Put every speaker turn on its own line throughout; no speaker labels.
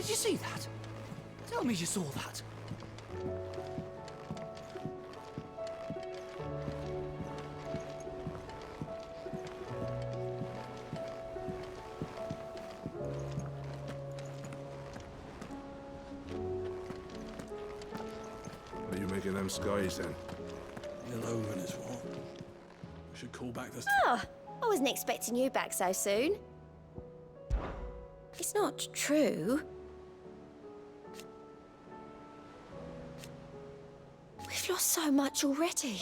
Did you see that? Tell me you saw that.
What are you making them skies then?
Ill omen is what? We should call back the...
Oh, I wasn't expecting you back so soon. It's not true. We've lost so much already.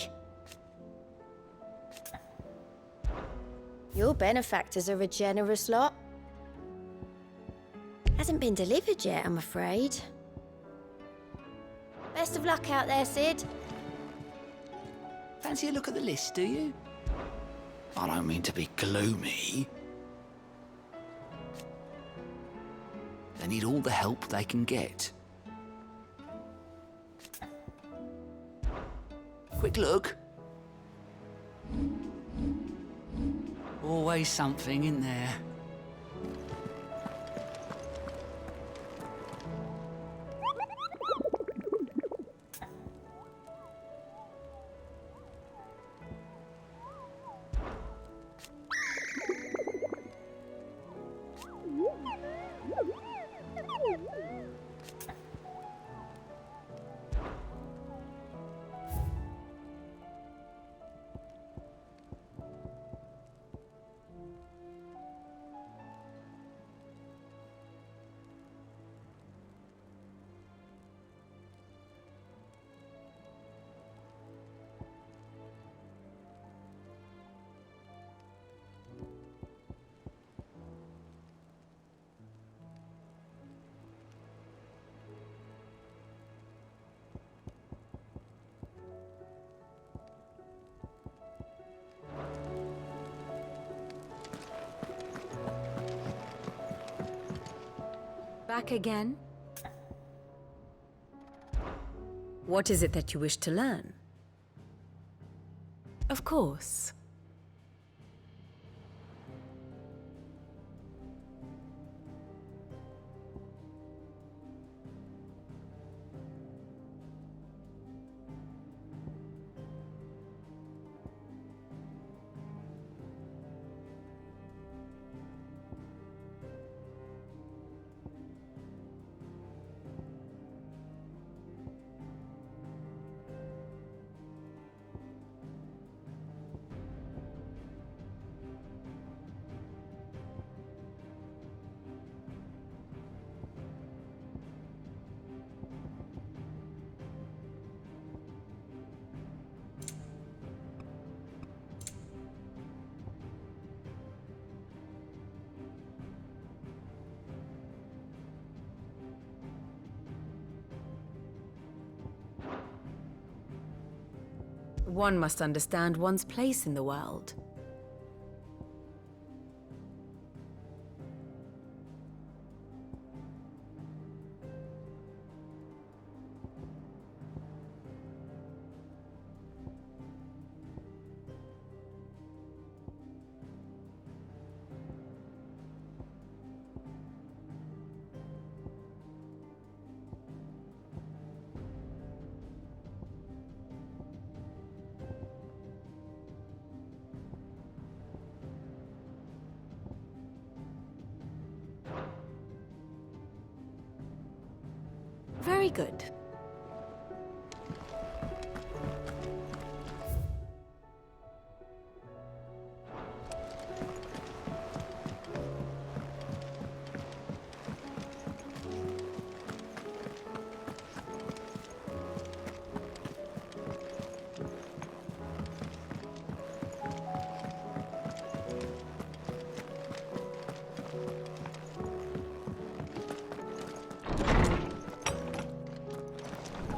Your benefactors are a generous lot. Hasn't been delivered yet, I'm afraid. Best of luck out there, Sid.
Fancy a look at the list, do you? I don't mean to be gloomy. They need all the help they can get. Quick look. Always something in there.
Back again? What is it that you wish to learn? Of course. One must understand one's place in the world. Very good.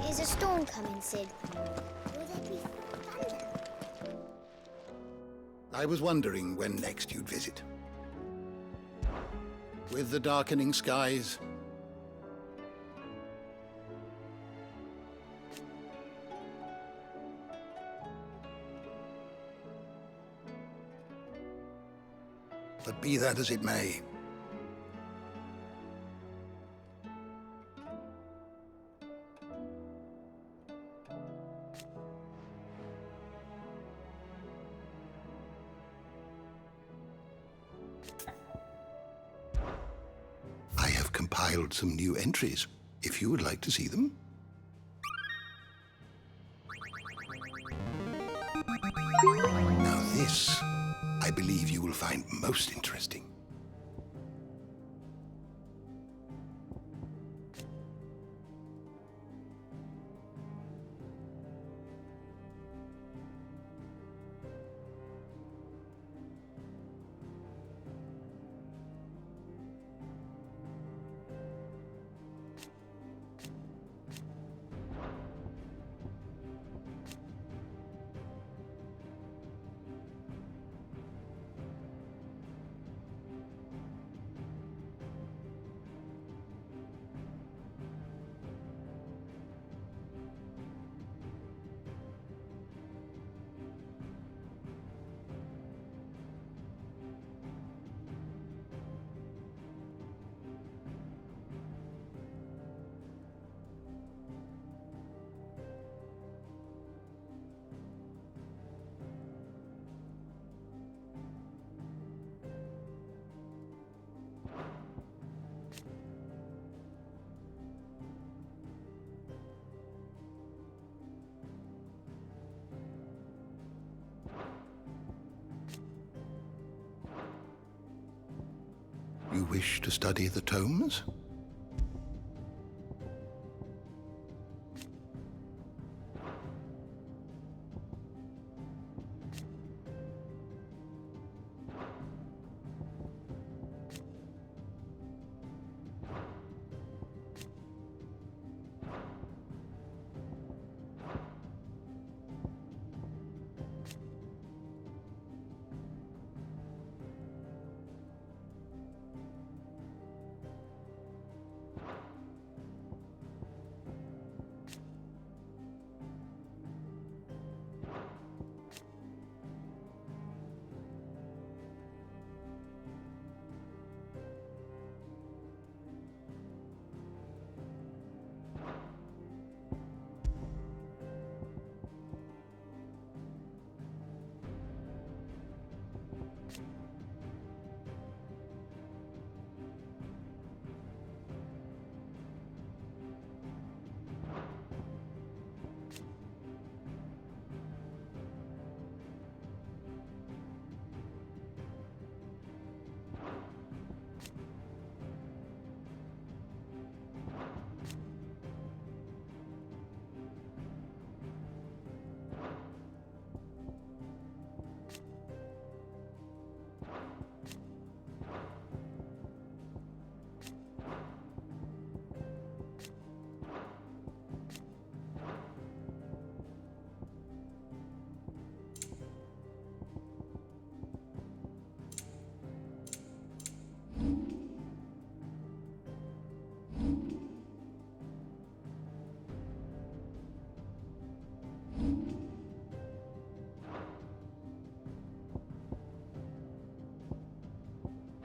There's a storm coming, Sid. Will there be thunder?
I was wondering when next you'd visit. With the darkening skies, but be that as it may, compiled some new entries, if you would like to see them. Now this, I believe you will find most interesting. You wish to study the tomes?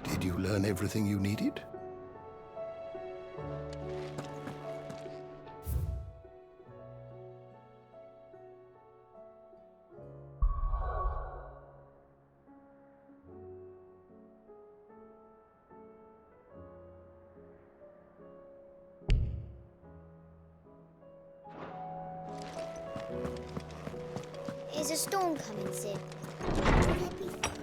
Did you learn everything you needed?
Is a storm coming, Sid? Will there be thunder?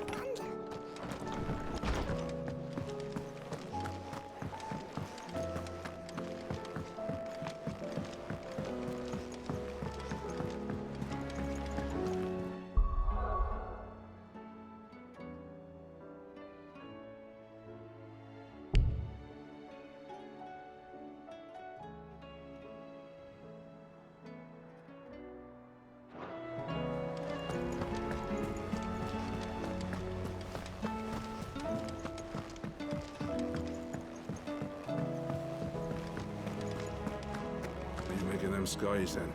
Them skies then.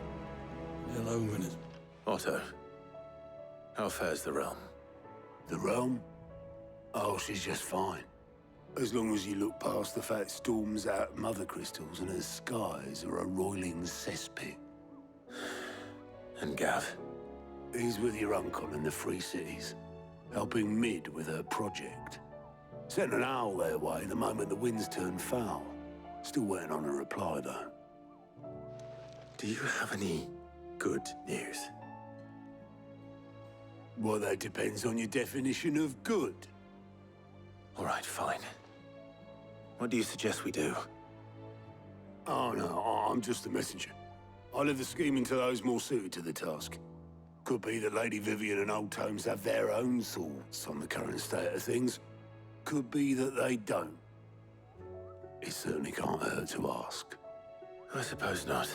Ill omened.
Otto, how fares the realm?
The realm? Oh, she's just fine. As long as you look past the fact storms out mother crystals and her skies are a roiling cesspit.
And Gav?
He's with your uncle in the Free Cities, helping Mid with her project. Sent an owl their way the moment the winds turned foul. Still waiting on a reply, though.
Do you have any good news?
Well, that depends on your definition of good.
All right, fine. What do you suggest we do?
Oh, no, I'm just the messenger. I leave the scheming to those more suited to the task. Could be that Lady Vivian and Old Tomes have their own thoughts on the current state of things. Could be that they don't. It certainly can't hurt to ask.
I suppose not.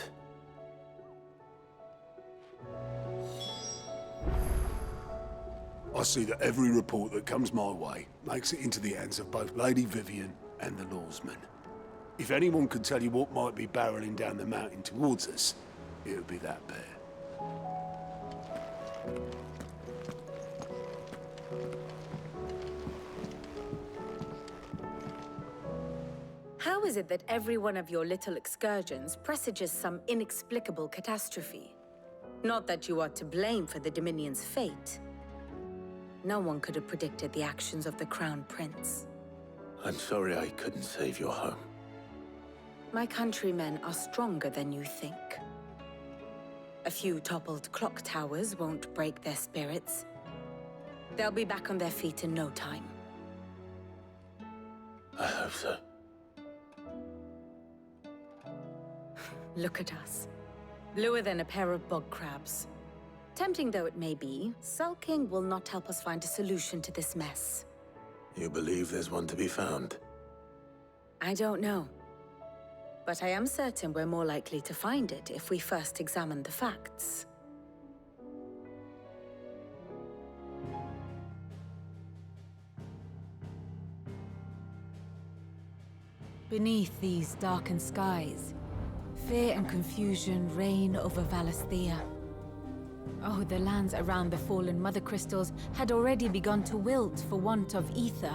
I see that every report that comes my way makes it into the hands of both Lady Vivian and the Lawsman. If anyone could tell you what might be barreling down the mountain towards us, it would be that pair.
How is it that every one of your little excursions presages some inexplicable catastrophe? Not that you are to blame for the Dominion's fate. No one could have predicted the actions of the Crown Prince.
I'm sorry I couldn't save your home.
My countrymen are stronger than you think. A few toppled clock towers won't break their spirits. They'll be back on their feet in no time.
I hope so.
Look at us. Bluer than a pair of bog crabs. Tempting though it may be, sulking will not help us find a solution to this mess.
You believe there's one to be found?
I don't know. But I am certain we're more likely to find it if we first examine the facts.
Beneath these darkened skies, fear and confusion reign over Valisthea. Oh, the lands around the fallen Mother Crystals had already begun to wilt for want of ether.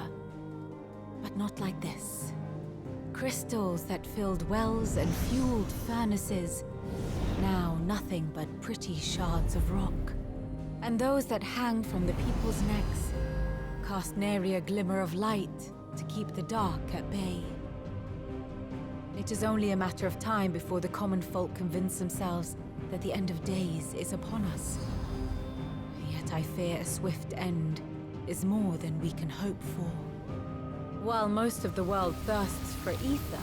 But not like this. Crystals that filled wells and fueled furnaces, now nothing but pretty shards of rock. And those that hang from the people's necks cast nary a glimmer of light to keep the dark at bay. It is only a matter of time before the common folk convince themselves that the end of days is upon us. Yet I fear a swift end is more than we can hope for. While most of the world thirsts for ether,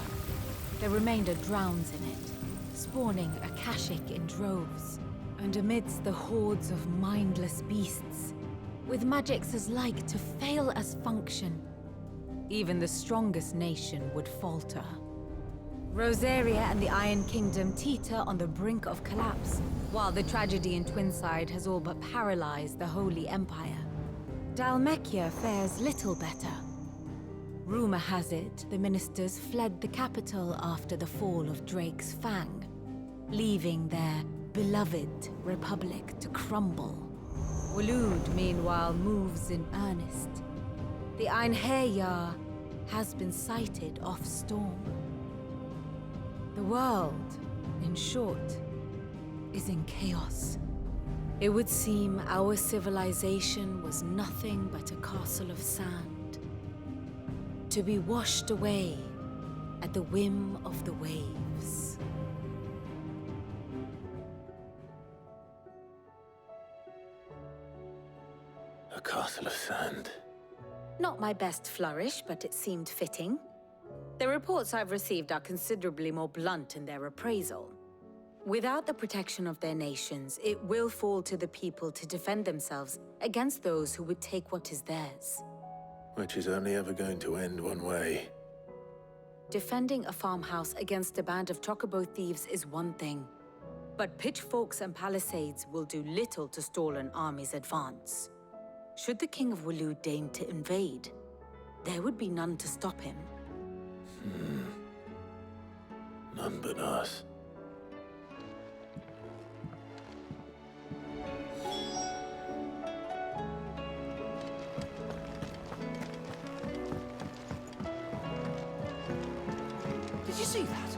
the remainder drowns in it, spawning Akashic in droves. And amidst the hordes of mindless beasts, with magics as like to fail as function, even the strongest nation would falter. Rosaria and the Iron Kingdom teeter on the brink of collapse, while the tragedy in Twinside has all but paralyzed the Holy Empire. Dalmekia fares little better. Rumor has it the ministers fled the capital after the fall of Drake's Fang, leaving their beloved republic to crumble. Waloed, meanwhile, moves in earnest. The Einherjar has been sighted off-storm. The world, in short, is in chaos. It would seem our civilization was nothing but a castle of sand, to be washed away at the whim of the waves.
A castle of sand.
Not my best flourish, but it seemed fitting. The reports I've received are considerably more blunt in their appraisal. Without the protection of their nations, it will fall to the people to defend themselves against those who would take what is theirs.
Which is only ever going to end one way.
Defending a farmhouse against a band of chocobo thieves is one thing, but pitchforks and palisades will do little to stall an army's advance. Should the King of Waloed deign to invade, there would be none to stop him.
None but us.
Did you see that?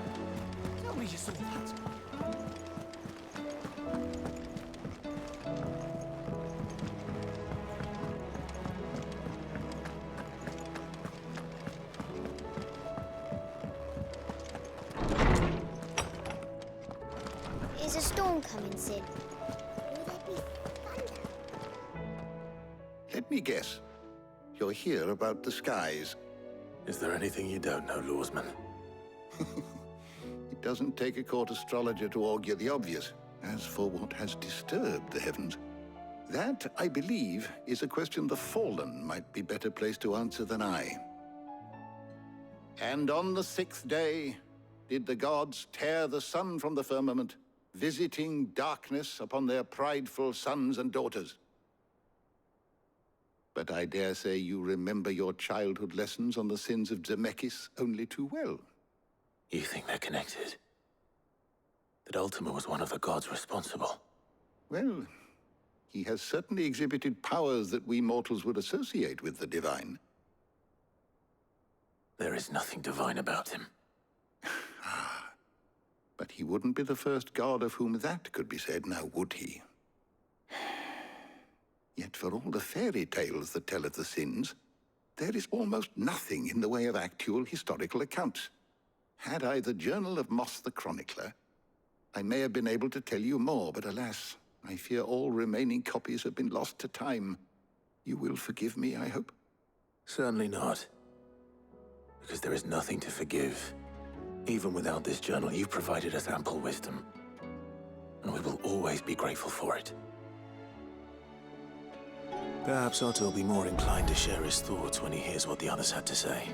Tell me you saw that.
storm coming, Sid? Will there be thunder?
Let me guess. You're here about the skies.
Is there anything you don't know, Lawsman?
It doesn't take a court astrologer to augur the obvious. As for what has disturbed the heavens, that, I believe, is a question the Fallen might be better placed to answer than I. And on the 6th day did the gods tear the sun from the firmament, visiting darkness upon their prideful sons and daughters. But I dare say you remember your childhood lessons on the sins of Zemeckis only too well.
You think they're connected? That Ultima was one of the gods responsible?
Well, he has certainly exhibited powers that we mortals would associate with the divine.
There is nothing divine about him.
But he wouldn't be the first god of whom that could be said, now would he? Yet for all the fairy tales that tell of the sins, there is almost nothing in the way of actual historical accounts. Had I the Journal of Moss the Chronicler, I may have been able to tell you more, but alas, I fear all remaining copies have been lost to time. You will forgive me, I hope?
Certainly not. Because there is nothing to forgive. Even without this journal, you've provided us ample wisdom. And we will always be grateful for it. Perhaps Otto will be more inclined to share his thoughts when he hears what the others had to say.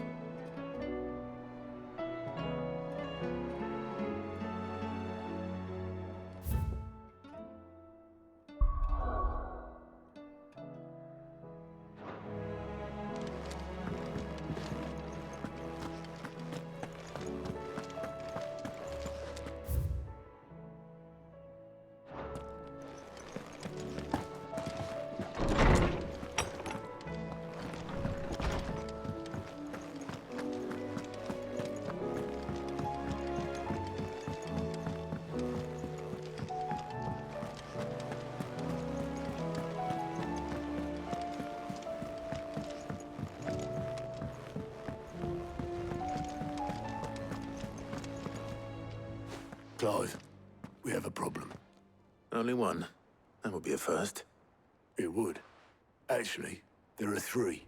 Clive, we have a problem.
Only one. That would be a first.
It would. Actually, there are 3.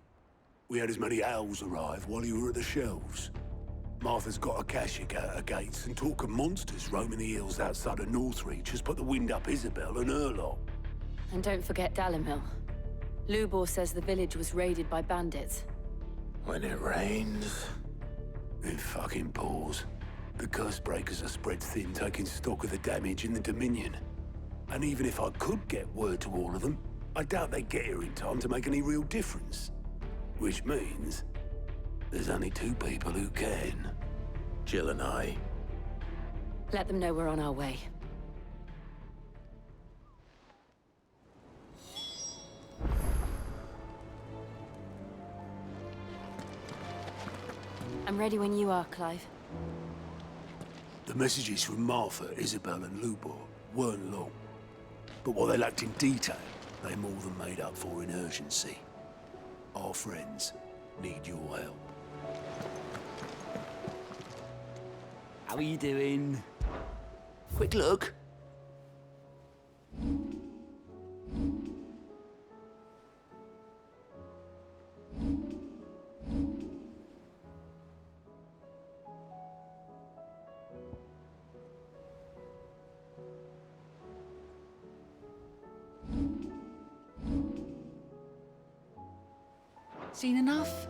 We had as many owls arrive while you were at the shelves. Martha's got Akashic out her gates, and talk of monsters roaming the hills outside of Northreach has put the wind up Isabel and her lot.
And don't forget Dalimil. Lubor says the village was raided by bandits.
When it rains...
It fucking pours. The curse breakers are spread thin, taking stock of the damage in the Dominion. And even if I could get word to all of them, I doubt they'd get here in time to make any real difference. Which means there's only 2 people who can.
Jill and I.
Let them know we're on our way. I'm ready when you are, Clive.
The messages from Martha, Isabel and Lubor weren't long. But what they lacked in detail, they more than made up for in urgency. Our friends need your help.
How are you doing? Quick look. Seen enough?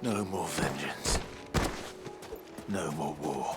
No more vengeance. No more war.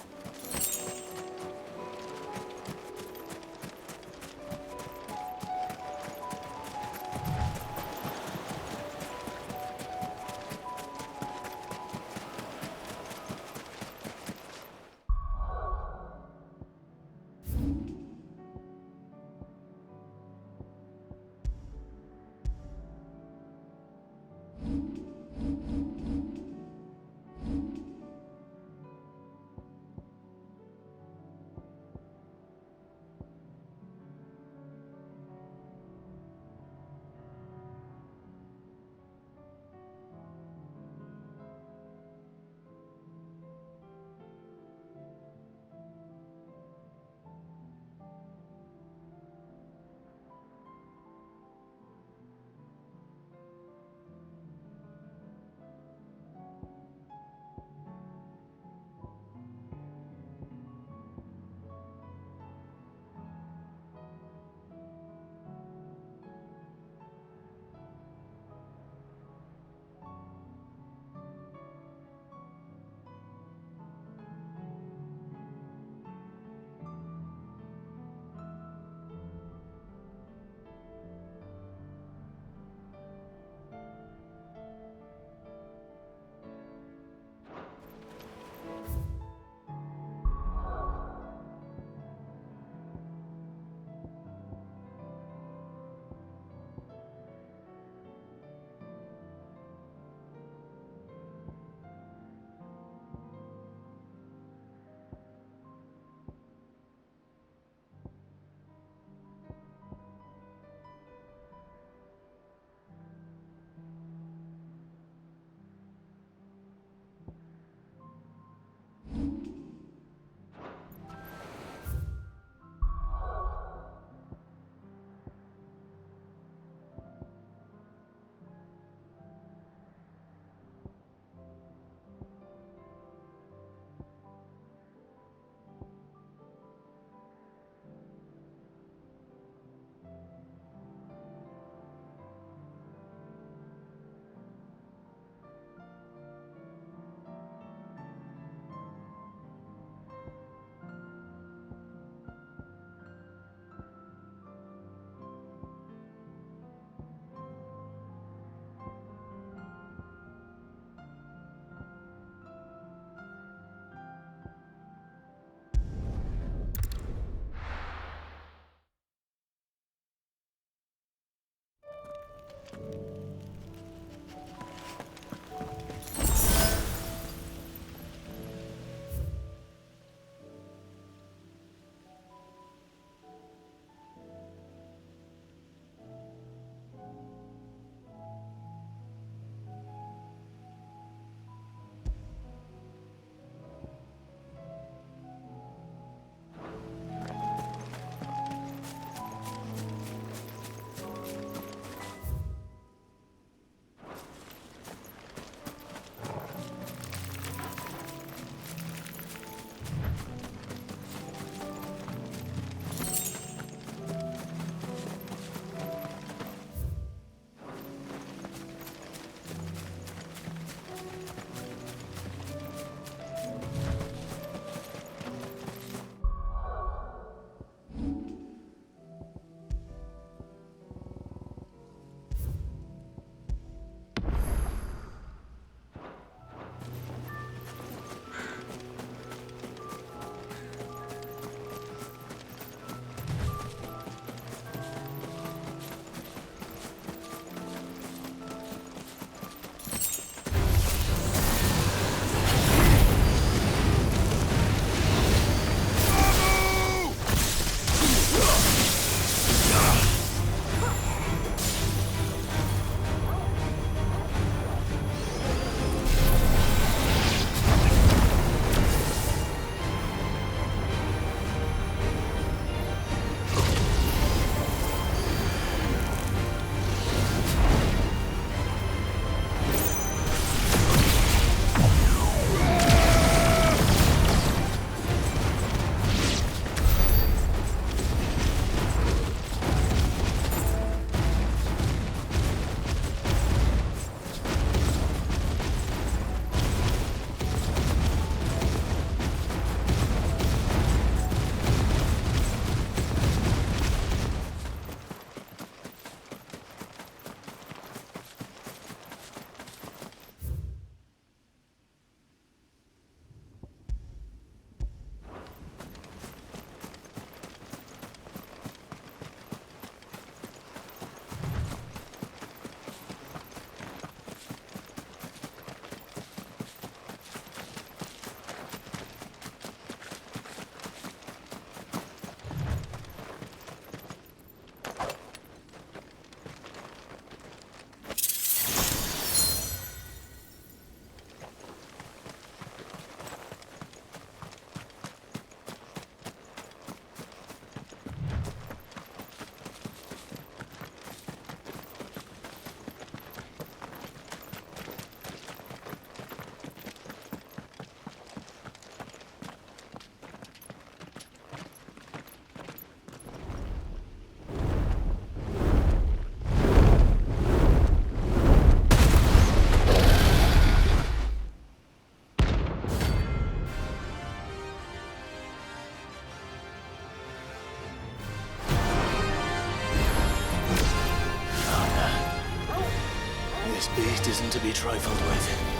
beast isn't to be trifled with.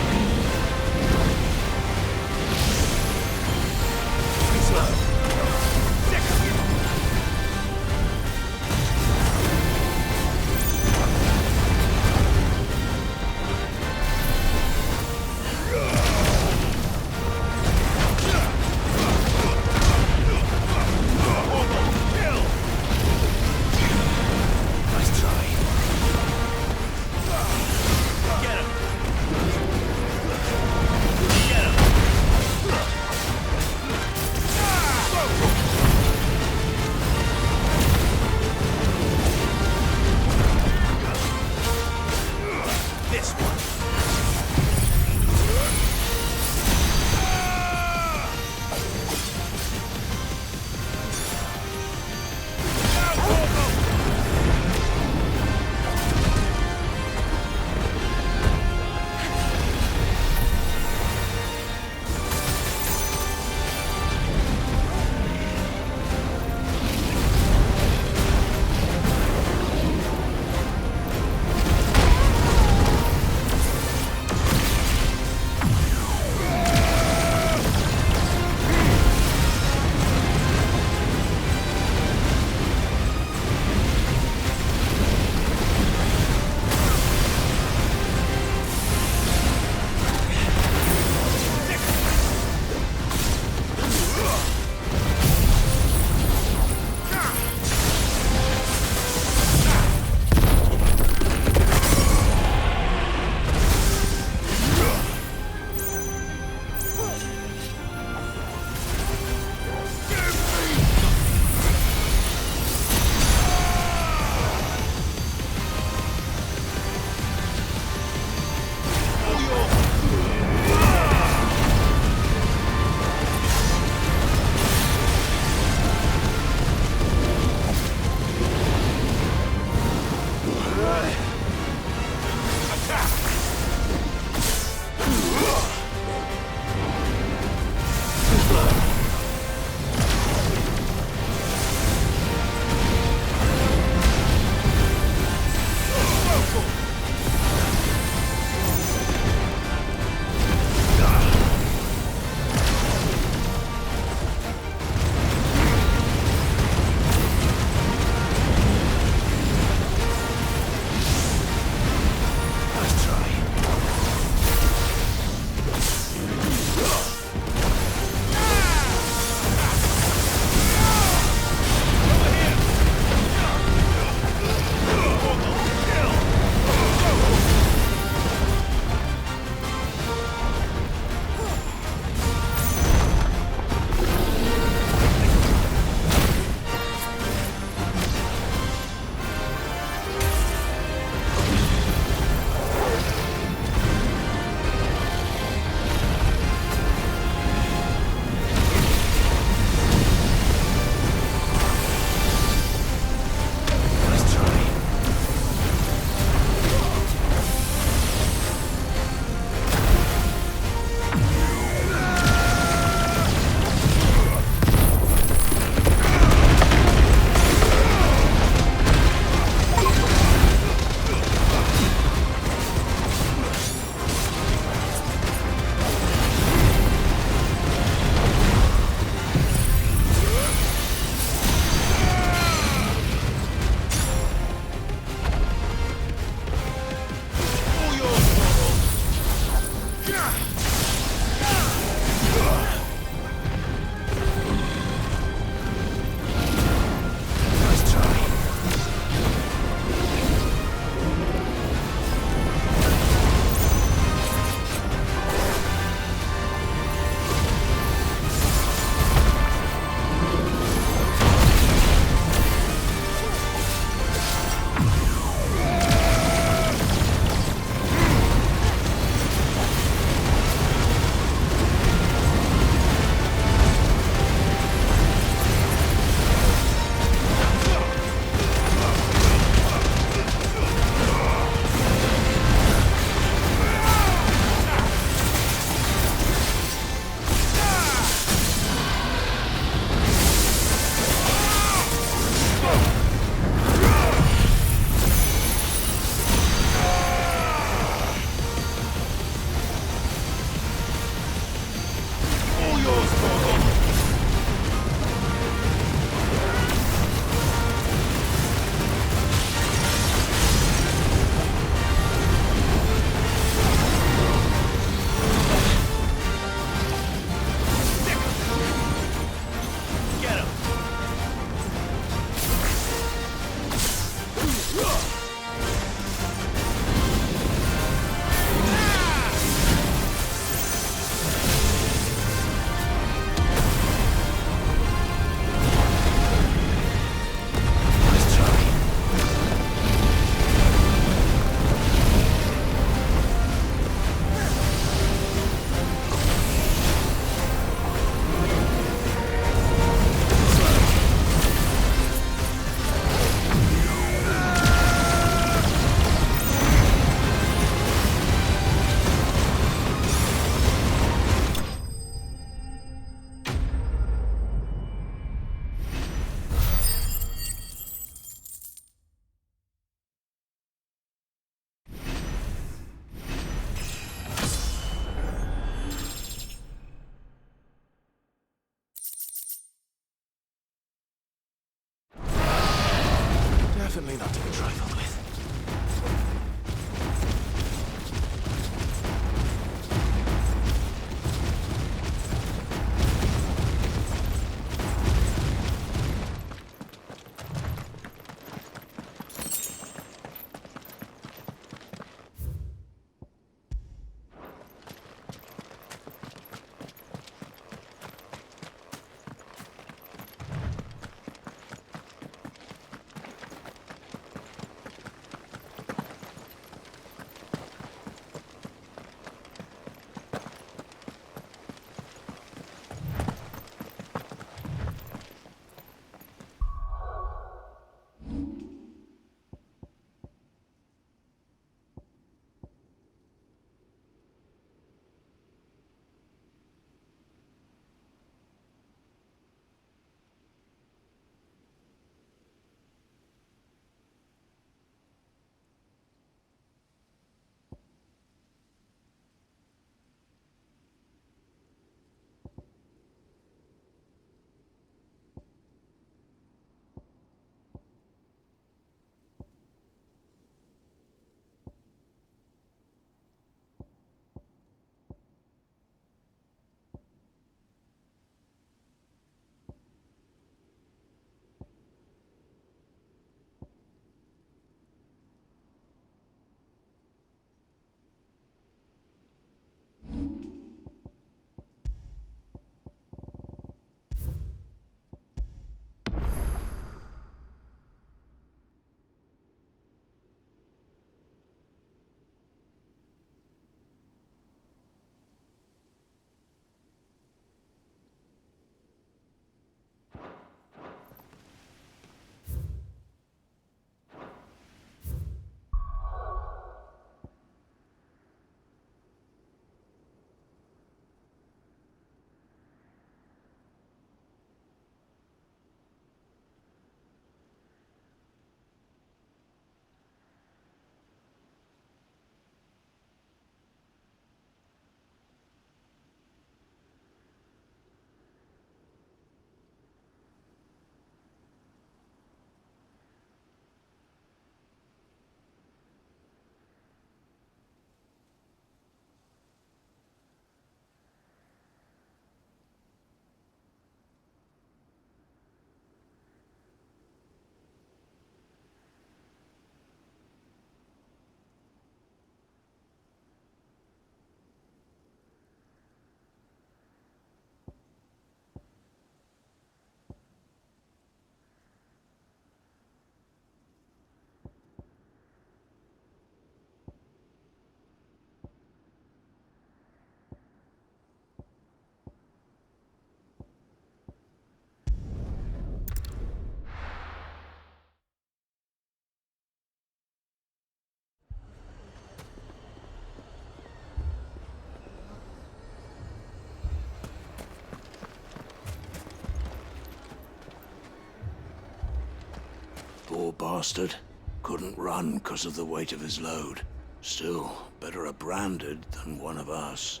Poor bastard. Couldn't run because of the weight of his load. Still, better a branded than one of us.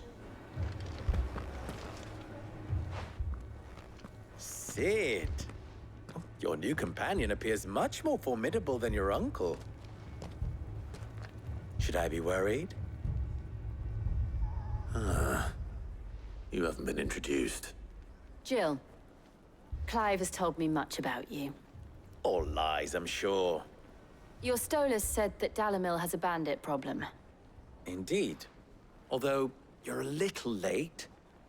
Sid! Your new companion appears much more formidable than your uncle. Should I be worried?
You haven't been introduced.
Jill, Clive has told me much about you.
All lies, I'm sure.
Your Stolas said that Dalimil has a bandit problem.
Indeed. Although, you're a little late.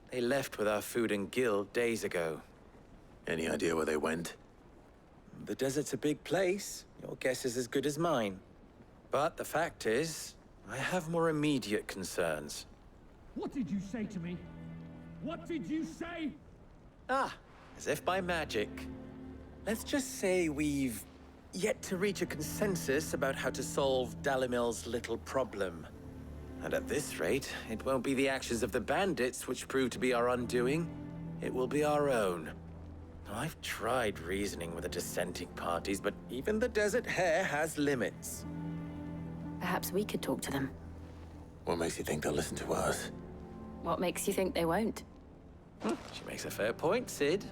They left with our food and guild days ago.
Any idea where they went?
The desert's a big place. Your guess is as good as mine. But the fact is, I have more immediate concerns.
What did you say to me? What did you say?
Ah, as if by magic. Let's just say we've yet to reach a consensus about how to solve Dalimil's little problem. And at this rate, it won't be the actions of the bandits which prove to be our undoing. It will be our own. I've tried reasoning with the dissenting parties, but even the Desert Hare has limits.
Perhaps we could talk to them.
What makes you think they'll listen to us?
What makes you think they won't?
She makes a fair point, Sid.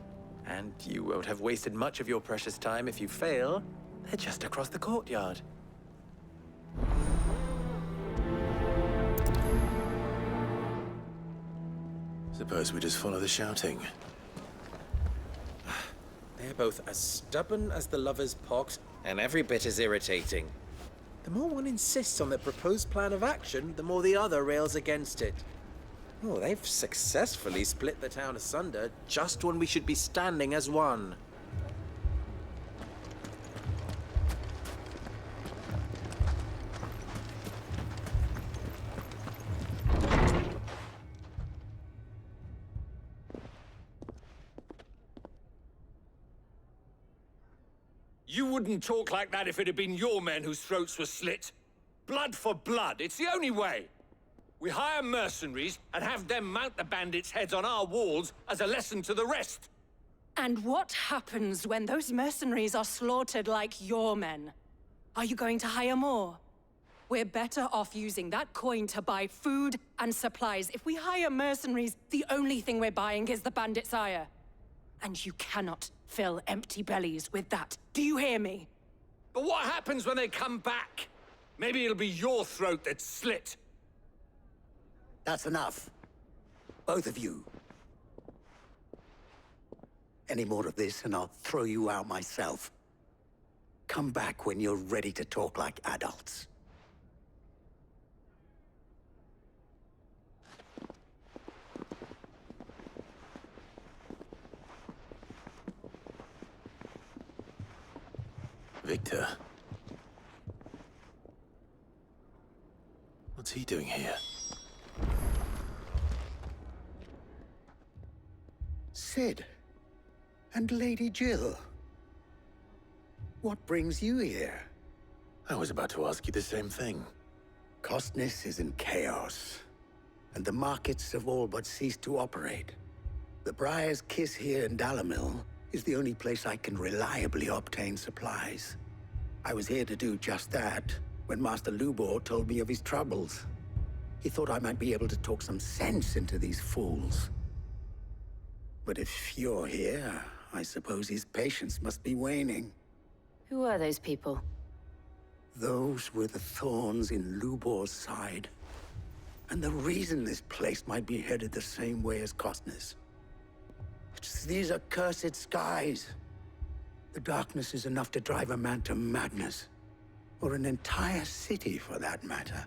And you won't have wasted much of your precious time if you fail. They're just across the courtyard.
Suppose we just follow the shouting.
They're both as stubborn as the lover's pox, and every bit as irritating. The more one insists on their proposed plan of action, the more the other rails against it. Oh, they've successfully split the town asunder just when we should be standing as one.
You wouldn't talk like that if it had been your men whose throats were slit. Blood for blood, it's the only way. We hire mercenaries and have them mount the bandits' heads on our walls as a lesson to the rest.
And what happens when those mercenaries are slaughtered like your men? Are you going to hire more? We're better off using that coin to buy food and supplies. If we hire mercenaries, the only thing we're buying is the bandits' ire. And you cannot fill empty bellies with that. Do you hear me?
But what happens when they come back? Maybe it'll be your throat that's slit.
That's enough. Both of you. Any more of this and I'll throw you out myself. Come back when you're ready to talk like adults.
Victor. What's he doing here?
Sid. And Lady Jill. What brings you here?
I was about to ask you the same thing.
Costness is in chaos, and the markets have all but ceased to operate. The Briar's Kiss here in Dalimil is the only place I can reliably obtain supplies. I was here to do just that when Master Lubor told me of his troubles. He thought I might be able to talk some sense into these fools. But if you're here, I suppose his patience must be waning.
Who are those people?
Those were the thorns in Lubor's side. And the reason this place might be headed the same way as Costness. It's these accursed skies. The darkness is enough to drive a man to madness. Or an entire city, for that matter.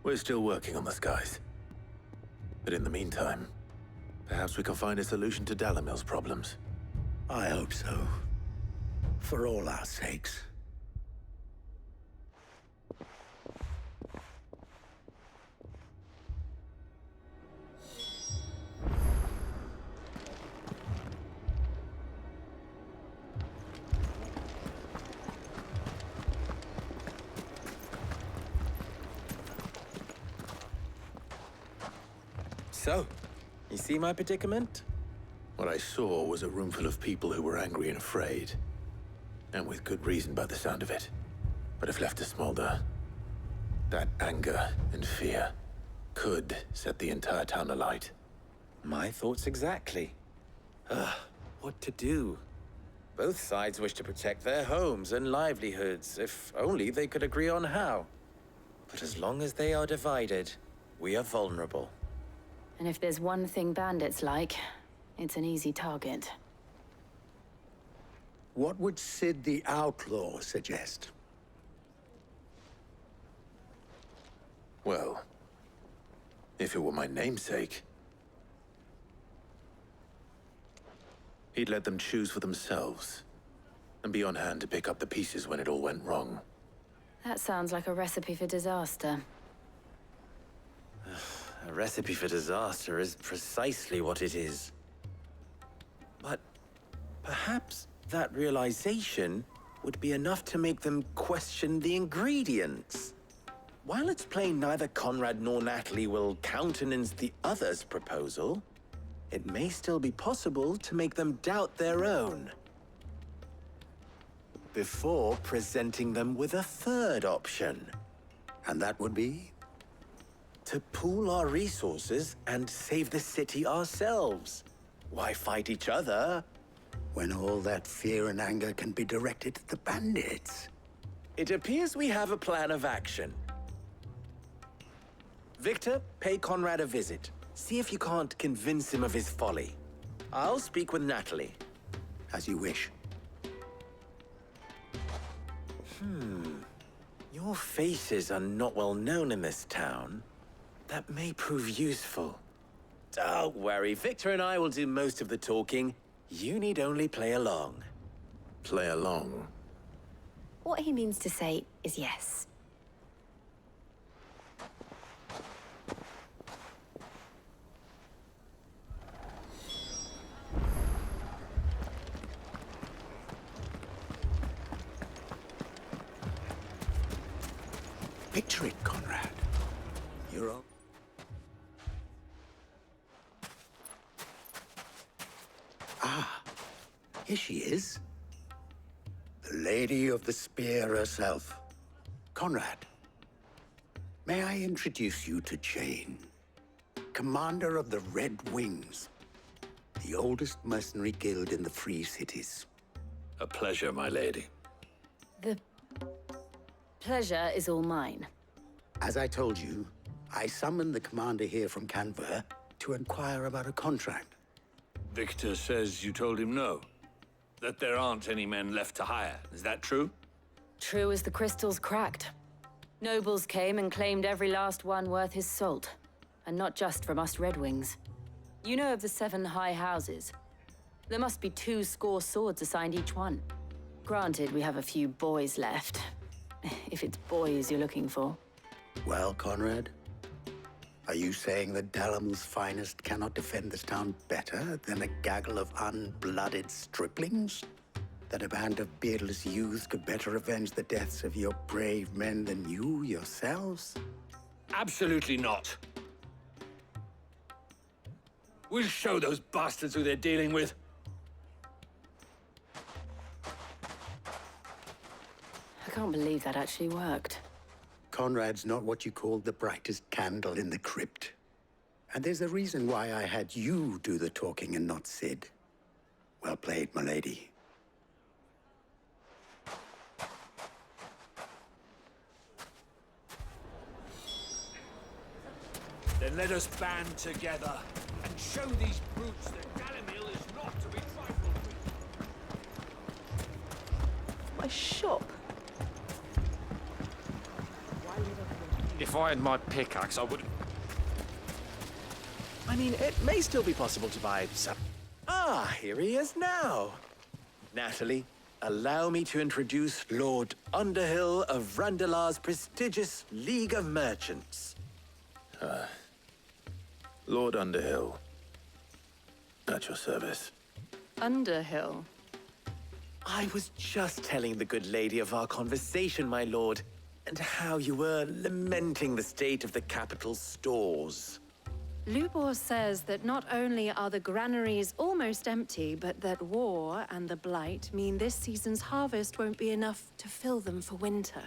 We're still working on the skies. But in the meantime, perhaps we can find a solution to Dalimil's problems.
I hope so. For all our sakes.
So, you see my predicament?
What I saw was a room full of people who were angry and afraid. And with good reason by the sound of it. But if left to smolder, that anger and fear could set the entire town alight.
My thoughts exactly. What to do? Both sides wish to protect their homes and livelihoods, if only they could agree on how. But as long as they are divided, we are vulnerable.
And if there's one thing bandits like, it's an easy target.
What would Sid the Outlaw suggest?
Well, if it were my namesake, he'd let them choose for themselves, and be on hand to pick up the pieces when it all went wrong.
That sounds like a recipe for disaster.
A recipe for disaster is precisely what it is. But perhaps that realization would be enough to make them question the ingredients. While it's plain neither Conrad nor Natalie will countenance the other's proposal, it may still be possible to make them doubt their own. Before presenting them with a third option.
And that would be?
To pool our resources and save the city ourselves. Why fight each other?
When all that fear and anger can be directed at the bandits.
It appears we have a plan of action. Victor, pay Conrad a visit. See if you can't convince him of his folly. I'll speak with Natalie.
As you wish.
Your faces are not well known in this town. That may prove useful. Don't worry, Victor and I will do most of the talking. You need only play along.
Play along?
What he means to say is yes.
Picture it, Conrad. You're on. Ah, here she is. The Lady of the Spear herself. Conrad, may I introduce you to Jane, commander of the Red Wings, the oldest mercenary guild in the Free Cities.
A pleasure, my lady.
The pleasure is all mine.
As I told you, I summoned the commander here from Canver to inquire about a contract.
Victor says you told him no. That there aren't any men left to hire. Is that true?
True as the crystals cracked. Nobles came and claimed every last one worth his salt. And not just from us Red Wings. You know of the 7 high houses. There must be 2 swords assigned each one. Granted, we have a few boys left. If it's boys you're looking for.
Well, Conrad, are you saying that Dalamel's finest cannot defend this town better than a gaggle of unblooded striplings? That a band of beardless youths could better avenge the deaths of your brave men than you yourselves?
Absolutely not. We'll show those bastards who they're dealing with.
I can't believe that actually worked.
Conrad's not what you called the brightest candle in the crypt. And there's a reason why I had you do the talking and not Sid. Well played, my lady.
Then let us band together and show these brutes that Dalimil is not to be trifled with.
My shop.
If I had my pickaxe, I would...
I mean, it may still be possible to buy some... Ah, here he is now. Natalie, allow me to introduce Lord Underhill of Randalar's prestigious League of Merchants.
Lord Underhill. At your service.
Underhill?
I was just telling the good lady of our conversation, my lord, and how you were lamenting the state of the capital's stores.
Lubor says that not only are the granaries almost empty, but that war and the Blight mean this season's harvest won't be enough to fill them for winter.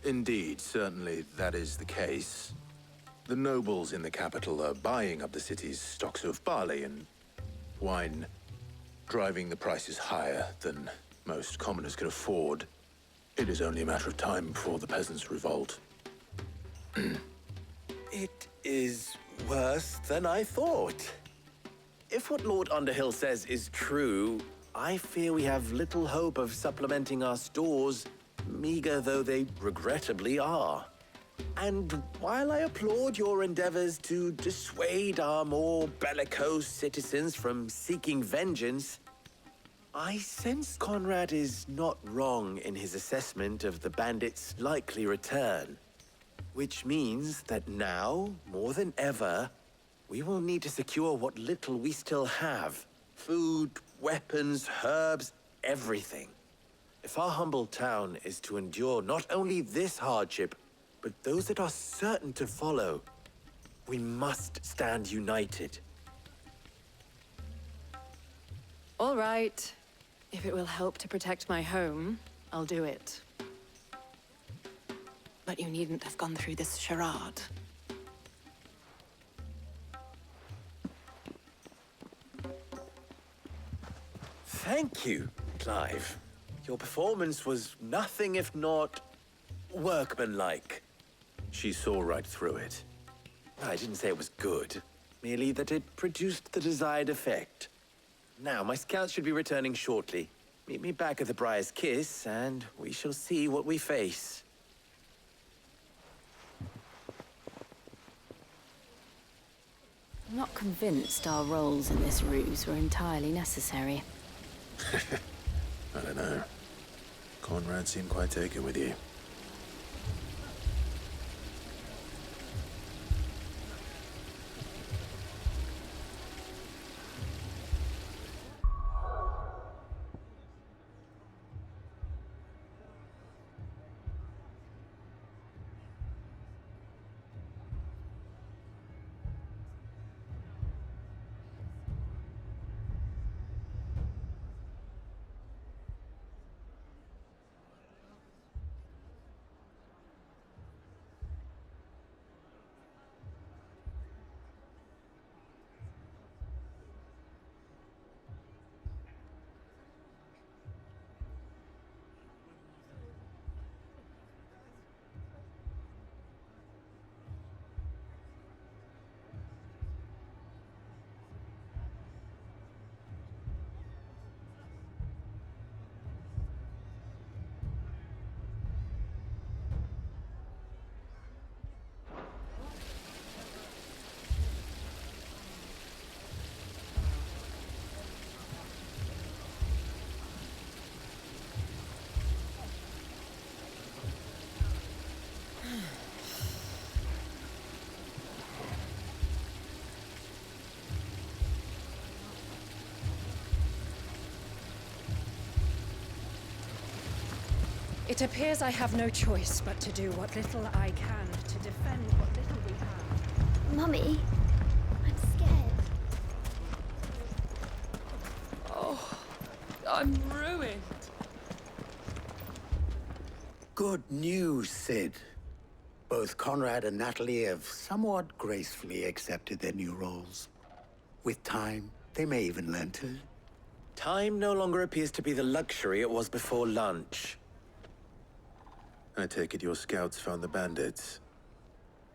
Indeed, certainly that is the case. The nobles in the capital are buying up the city's stocks of barley and wine, driving the prices higher than most commoners can afford. It is only a matter of time before the peasants revolt.
It is worse than I thought. If what Lord Underhill says is true, I fear we have little hope of supplementing our stores, meager though they regrettably are. And while I applaud your endeavors to dissuade our more bellicose citizens from seeking vengeance, I sense Conrad is not wrong in his assessment of the bandits' likely return. Which means that now, more than ever, we will need to secure what little we still have. Food, weapons, herbs, everything. If our humble town is to endure not only this hardship, but those that are certain to follow, we must stand united.
All right. If it will help to protect my home, I'll do it. But you needn't have gone through this charade.
Thank you, Clive. Your performance was nothing if not workmanlike.
She saw right through it.
I didn't say it was good, merely that it produced the desired effect. Now, my scouts should be returning shortly. Meet me back at the Briar's Kiss, and we shall see what we face.
I'm not convinced our roles in this ruse were entirely necessary.
I don't know. Conrad seemed quite taken with you.
It appears I have no choice but to do what little I can to defend what little we have.
Mummy, I'm scared.
Oh, I'm ruined.
Good news, Sid. Both Conrad and Natalie have somewhat gracefully accepted their new roles. With time, they may even learn to.
Time no longer appears to be the luxury it was before lunch.
I take it your scouts found the bandits.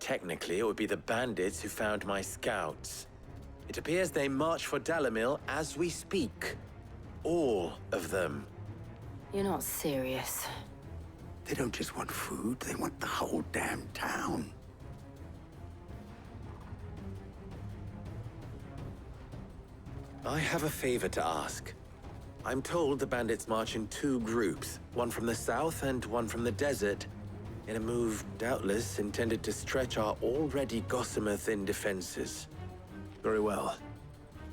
Technically, it would be the bandits who found my scouts. It appears they march for Dalimil as we speak. All of them.
You're not serious.
They don't just want food, they want the whole damn town.
I have a favor to ask. I'm told the bandits march in two groups, one from the south and one from the desert, in a move doubtless intended to stretch our already gossamer-thin defenses.
Very well.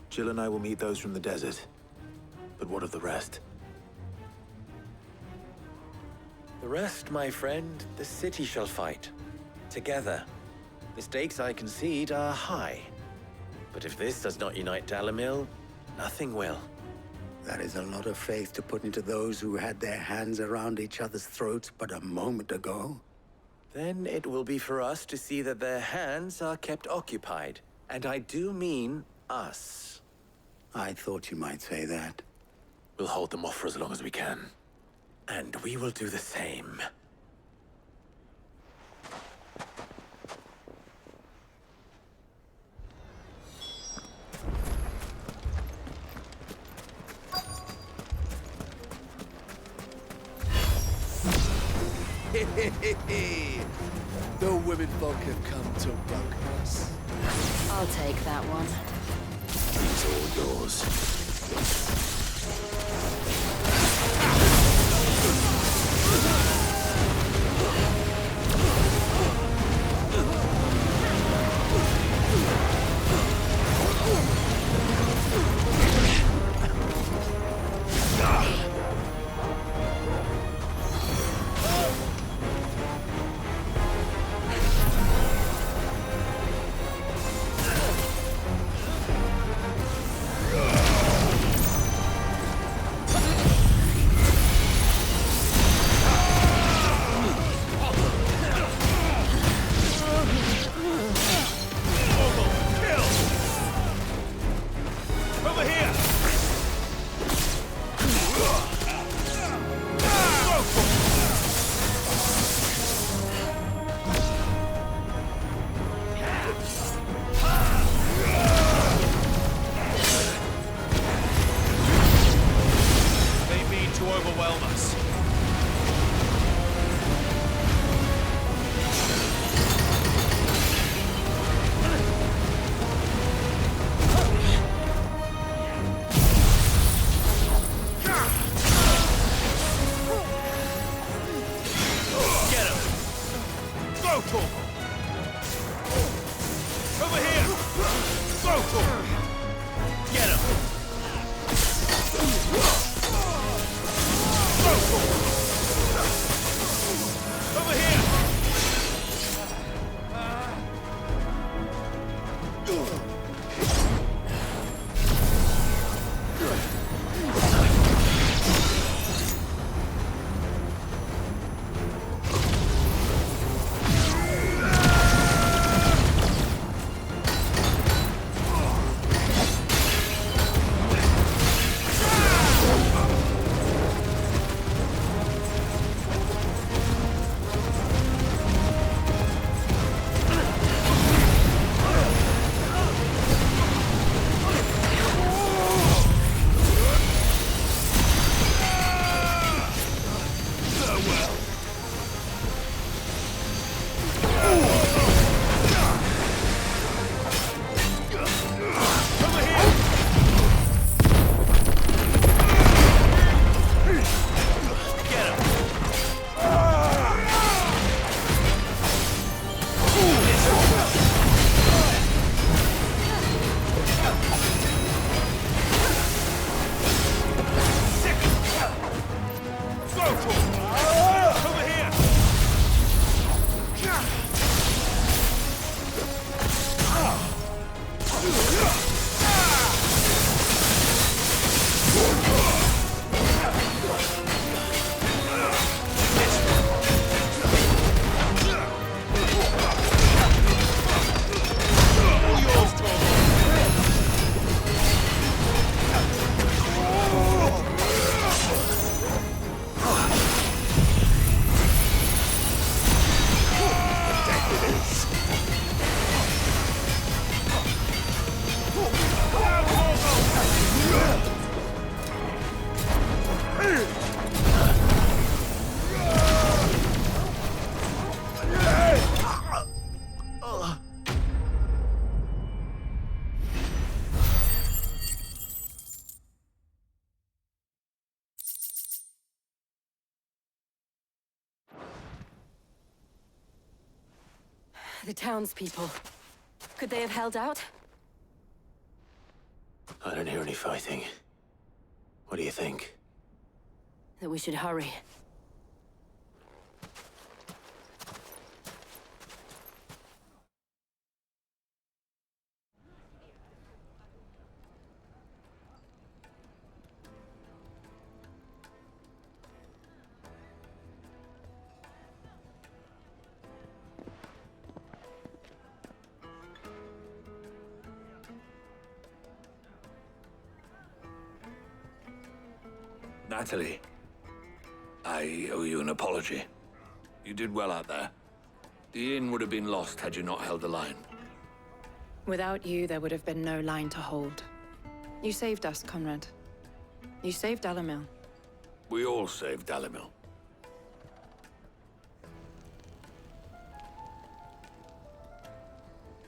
Jill and I will meet those from the desert. But what of the rest?
The rest, my friend, the city shall fight. Together. The stakes, I concede, are high. But if this does not unite Dalimil, nothing will.
That is a lot of faith to put into those who had their hands around each other's throats but a moment ago.
Then it will be for us to see that their hands are kept occupied. And I do mean us.
I thought you might say that.
We'll hold them off for as long as we can.
And we will do the same.
The women folk have come to welcome us.
I'll take that one.
It's all yours.
The townspeople. Could they have held out?
I don't hear any fighting. What do you think?
That we should hurry.
Natalie, I owe you an apology. You did well out there. The inn would have been lost had you not held the line.
Without you, there would have been no line to hold. You saved us, Conrad. You saved Dalamil.
We all saved Dalamil.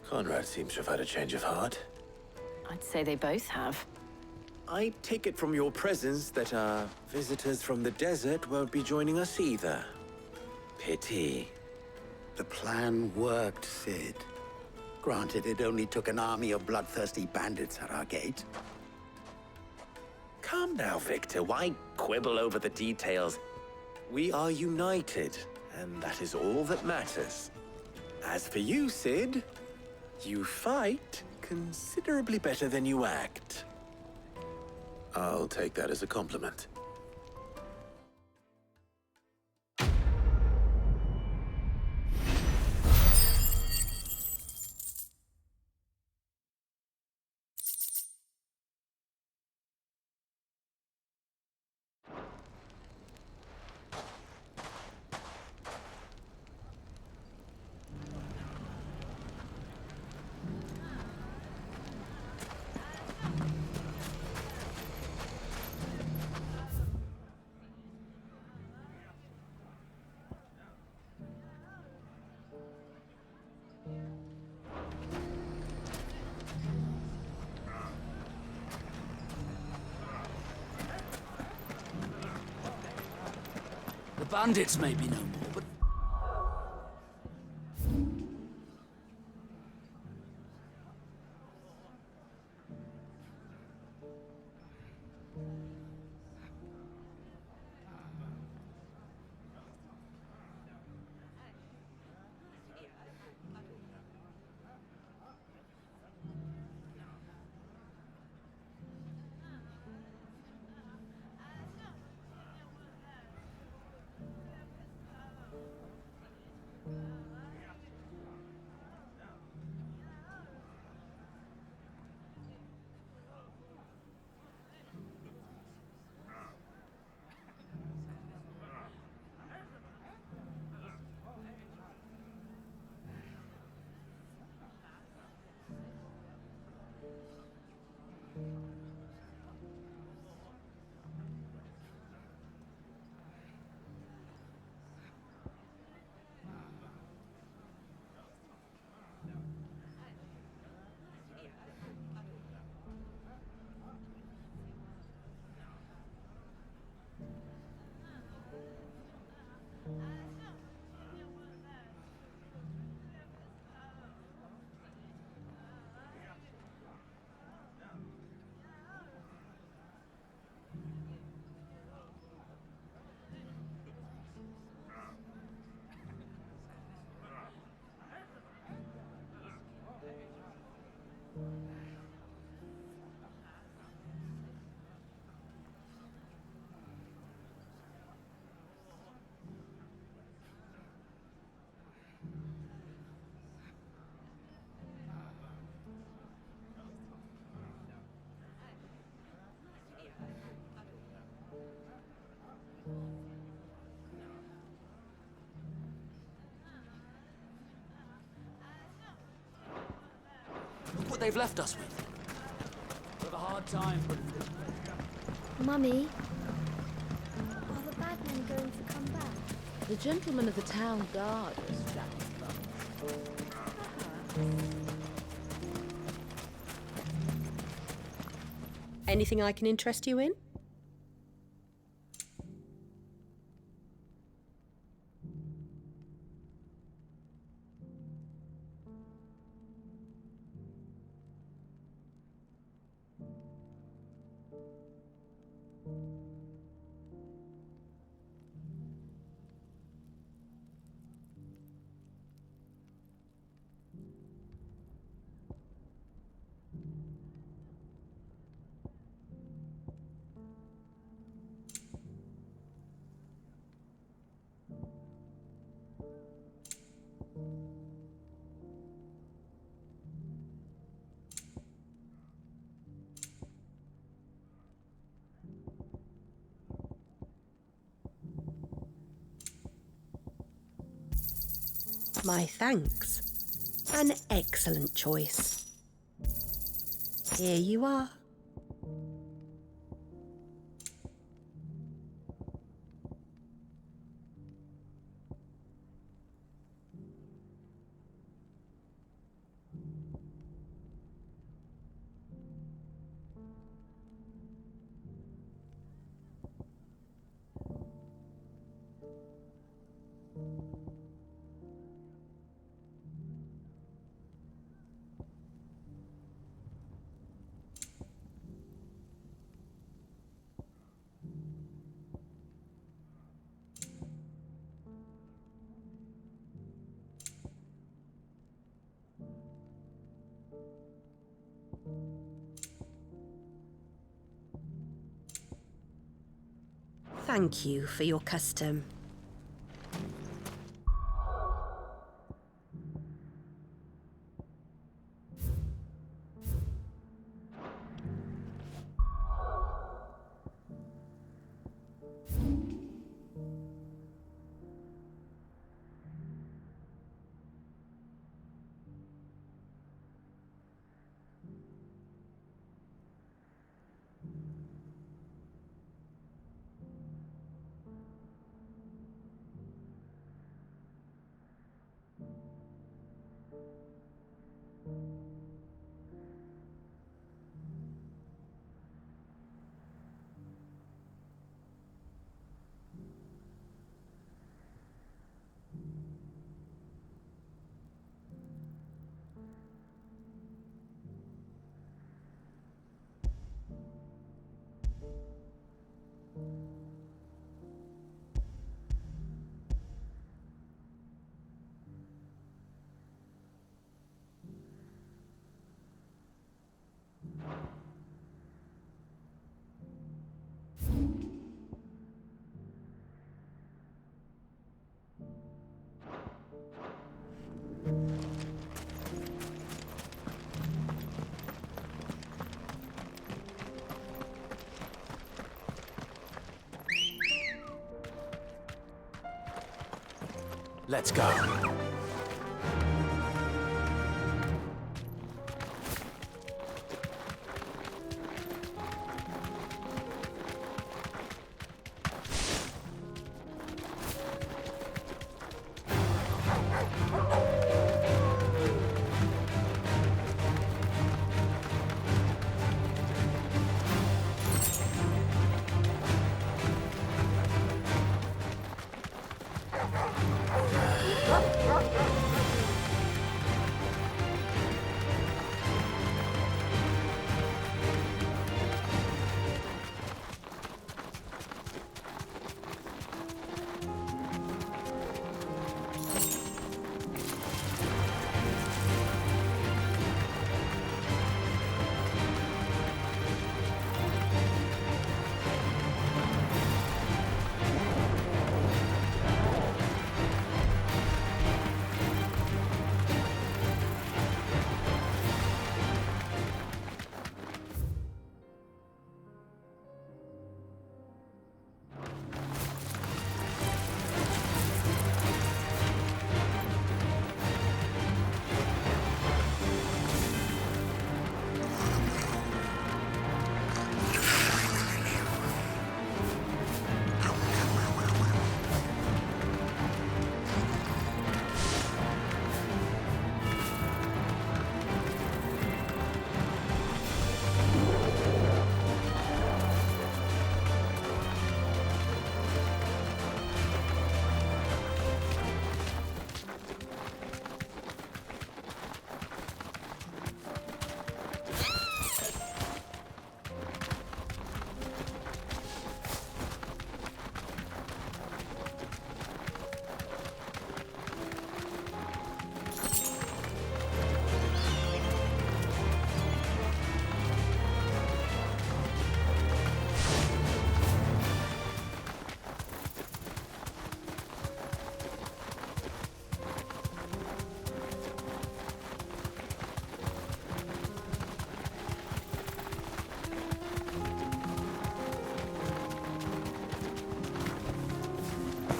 Conrad seems to have had a change of heart.
I'd say they both have.
I take it from your presence that our visitors from the desert won't be joining us either. Pity.
The plan worked, Sid. Granted, it only took an army of bloodthirsty bandits at our gate.
Calm now, Victor. Why quibble over the details? We are united, and that is all that matters. As for you, Sid, you fight considerably better than you act.
I'll take that as a compliment.
The bandits may be no more, but... Look what they've left us with. We have a hard time putting this back.
Mummy, are the bad men going to come back?
The gentlemen of the town guard are strapped
Anything I can interest you in? My thanks. An excellent choice. Here you are. Thank you for your custom.
Let's go.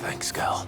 Thanks, girl.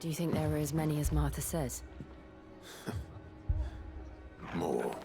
Do you think there are as many as Martha says?
More.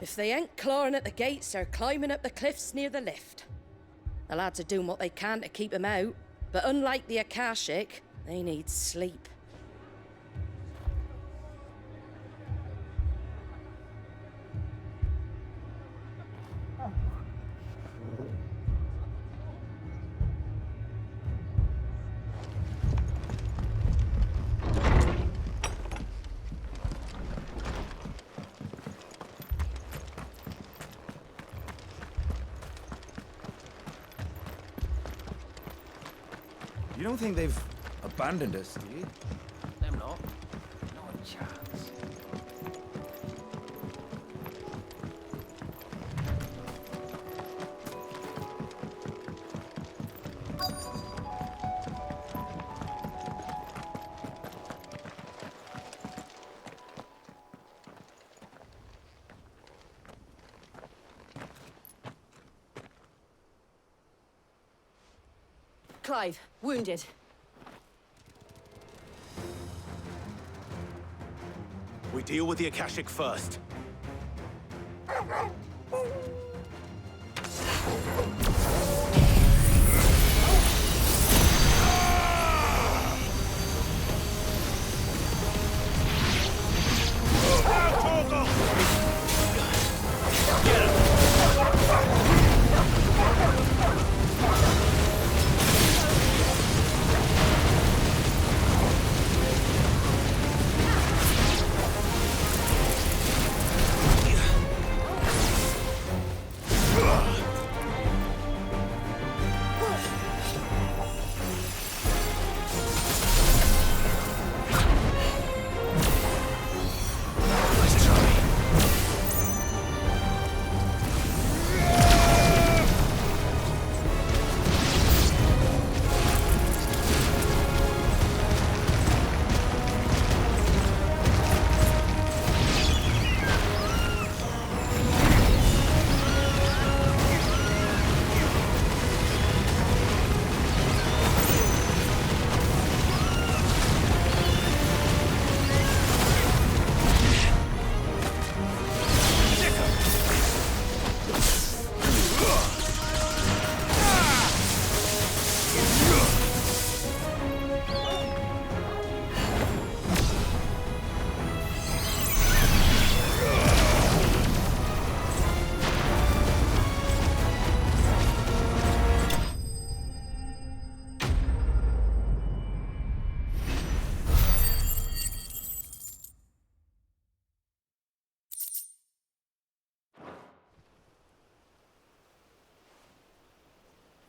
If they ain't clawing at the gates, they're climbing up the cliffs near the lift. The lads are doing what they can to keep them out, but unlike the Akashic, they need sleep.
You don't think they've abandoned us, do you?
Them not. Not a chance.
Clive, wounded.
We deal with the Akashic first.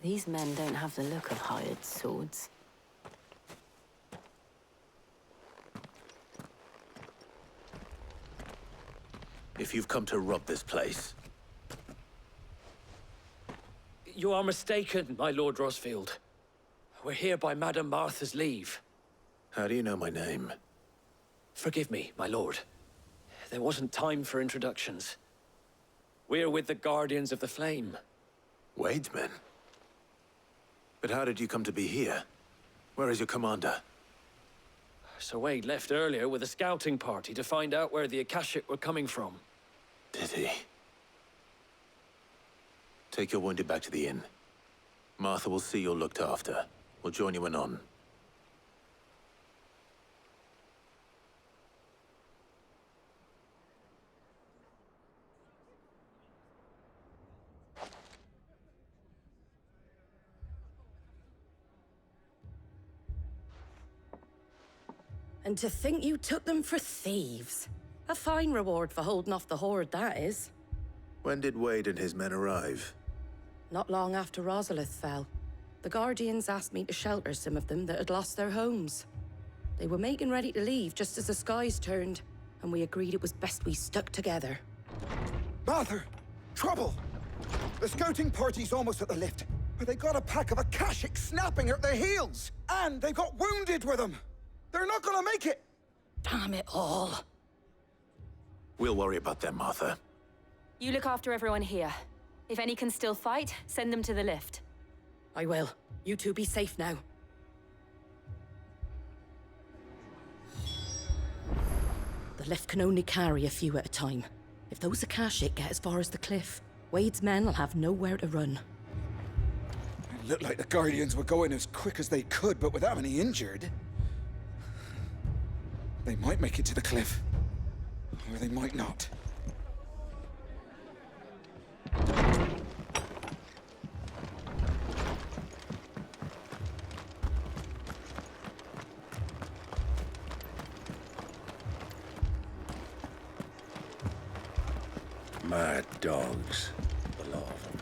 These men don't have the look of hired swords.
If you've come to rob this place,
You are mistaken, my Lord Rosfield. We're here by Madame Martha's leave.
how do you know my name?
Forgive me, my lord. There wasn't time for introductions. We're with the Guardians of the Flame.
Wade's men? But how did you come to be here? Where is your commander?
Sir Wade left earlier with a scouting party to find out where the Akashic were coming from.
Did he? Take your wounded back to the inn. Martha will see you're looked after. We'll join you anon.
And to think you took them for thieves. A fine reward for holding off the horde, that is.
When did Wade and his men arrive?
Not long after Rosalith fell. The Guardians asked me to shelter some of them that had lost their homes. They were making ready to leave just as the skies turned, and we agreed it was best we stuck together.
Martha! Trouble! The scouting party's almost at the lift, but they got a pack of Akashic snapping at their heels! And they got wounded with them! They're not gonna make it!
Damn it all.
We'll worry about them, Martha.
You look after everyone here. If any can still fight, send them to the lift.
I will. You two be safe now. The lift can only carry a few at a time. If those Akashic get as far as the cliff, Wade's men will have nowhere to run.
It looked like the Guardians were going as quick as they could, but without any injured. They might make it to the cliff. Or they might not.
Mad dogs, the lot of them.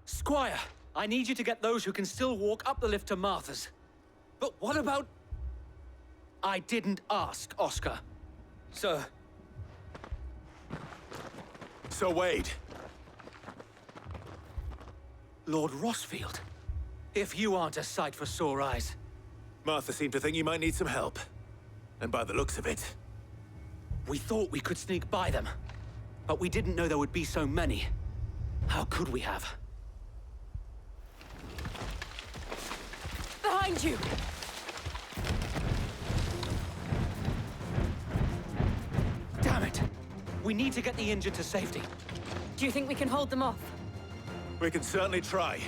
Squire, I need you to get those who can still walk up the lift to Martha's. But what about... I didn't ask, Oscar. Sir.
So, Wade.
Lord Rossfield. If you aren't a sight for sore eyes.
Martha seemed to think you might need some help. And by the looks of it...
We thought we could sneak by them. But we didn't know there would be so many. How could we have?
Behind you!
Damn it! We need to get the injured to safety.
Do you think we can hold them off?
We can certainly try.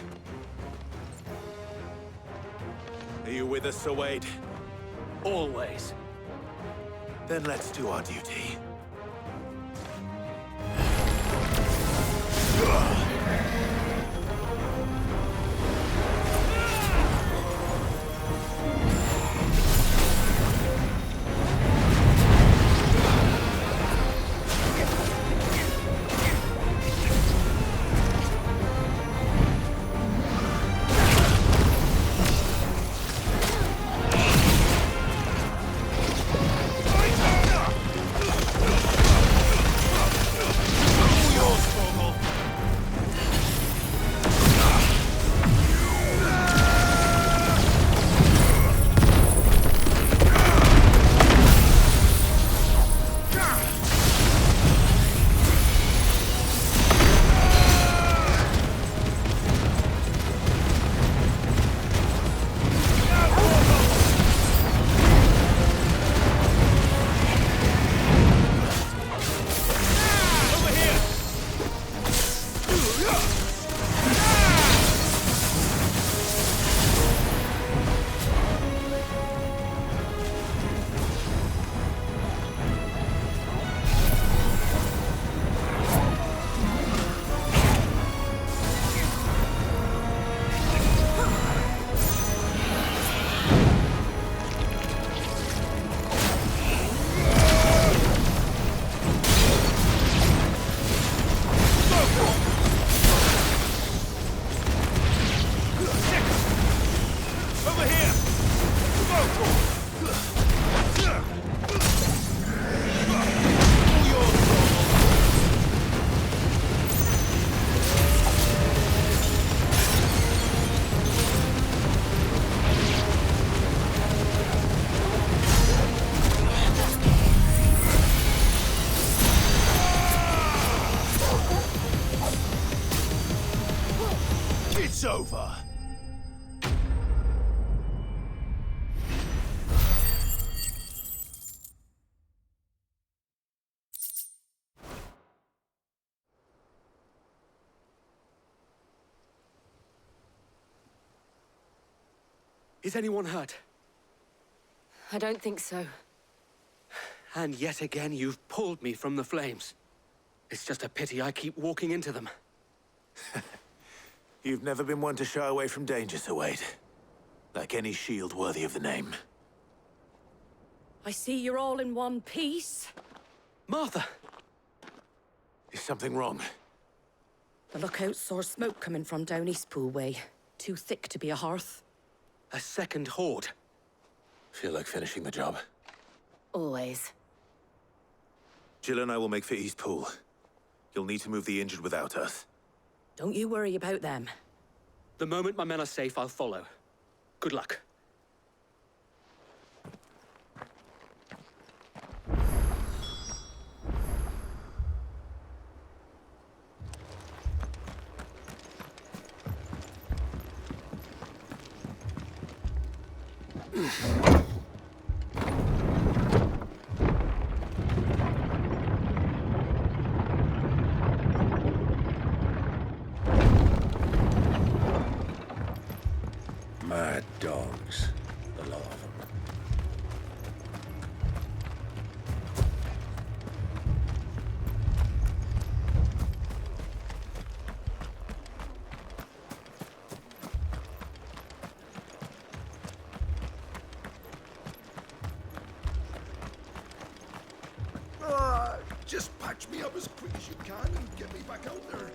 Are you with us, Sir Wade?
Always.
Then let's do our duty.
It's over.
Is anyone hurt?
I don't think so.
And yet again, you've pulled me from the flames. It's just a pity I keep walking into them.
You've never been one to shy away from danger, Sir Wade. Like any shield worthy of the name.
I see you're all in one piece.
Martha!
Is something wrong?
The lookout saw smoke coming from down Eastpool way. Too thick to be a hearth.
A second horde.
Feel like finishing the job.
Always.
Jill and I will make for Eastpool. You'll need to move the injured without us.
Don't you worry about them.
The moment my men are safe, I'll follow. Good luck.
Mad dogs, the lot of them.
Just patch me up as quick as you can and get me back out there.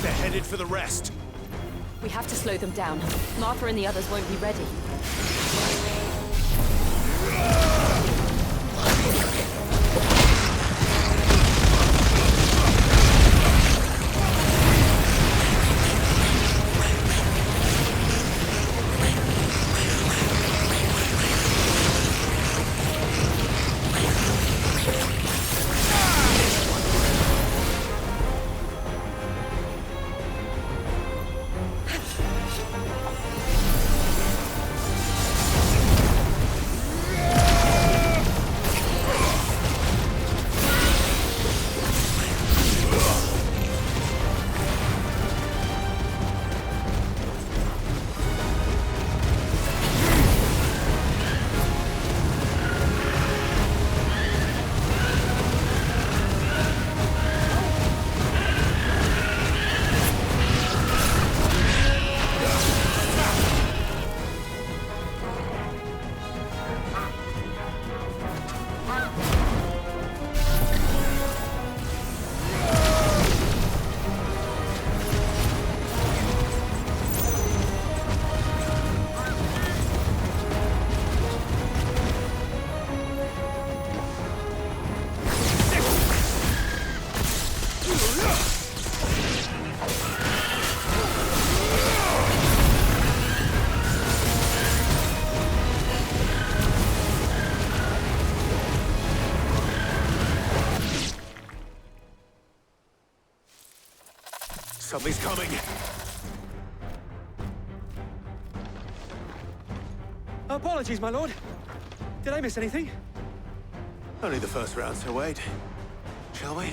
They're headed for the rest.
We have to slow them down. Martha and the others won't be ready.
Something's coming.
Apologies, my lord. Did I miss anything?
Only the first round, so wait. Shall we?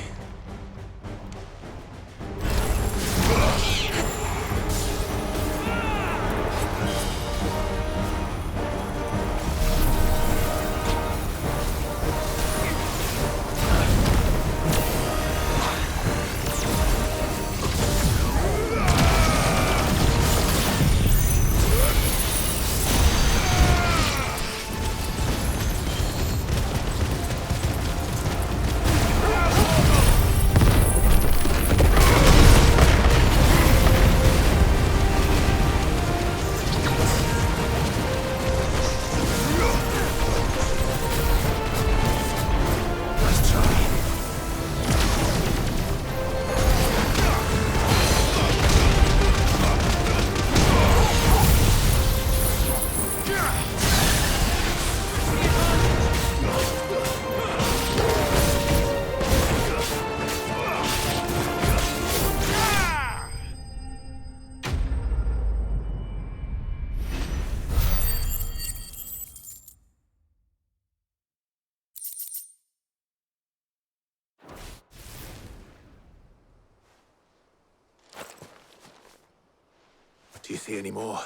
Do you see any more?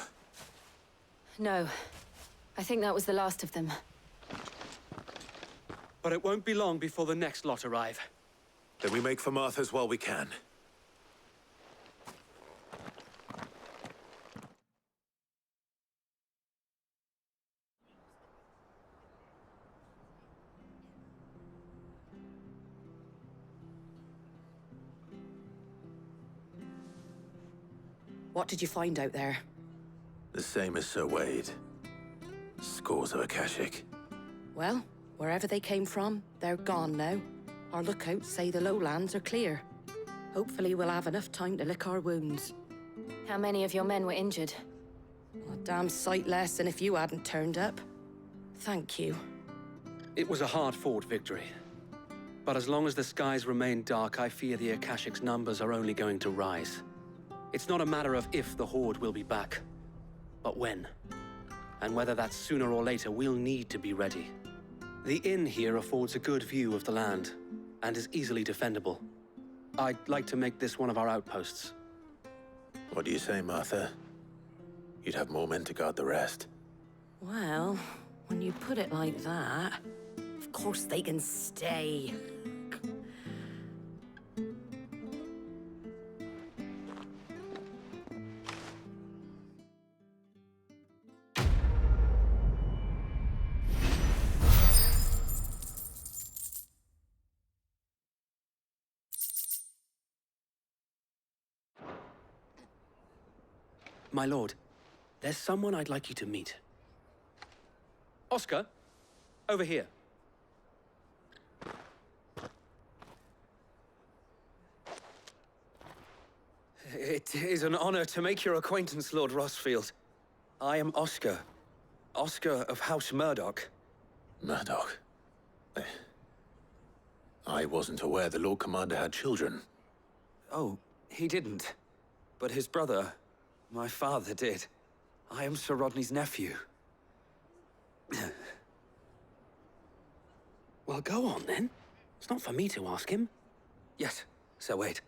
No. I think that was the last of them.
But it won't be long before the next lot arrive.
Then we make for Martha's while we can.
What did you find out there?
The same as Sir Wade. Scores of Akashic.
Well, wherever they came from, they're gone now. Our lookouts say the lowlands are clear. Hopefully we'll have enough time to lick our wounds.
How many of your men were injured?
A damn sight less than if you hadn't turned up. Thank you.
It was a hard-fought victory. But as long as the skies remain dark, I fear the Akashic's numbers are only going to rise. It's not a matter of if the Horde will be back, but when. And whether that's sooner or later, we'll need to be ready. The inn here affords a good view of the land, and is easily defendable. I'd like to make this one of our outposts.
What do you say, Martha? You'd have more men to guard the rest.
Well, when you put it like that, of course they can stay.
My lord, there's someone I'd like you to meet. Oscar, over here.
It is an honor to make your acquaintance, Lord Rosfield. I am Oscar. Oscar of House Murdoch.
Murdoch? I wasn't aware the Lord Commander had children.
Oh, he didn't. But his brother, my father, did. I am Sir Rodney's nephew.
Well, go on then. It's not for me to ask him.
Yes, Sir Wade.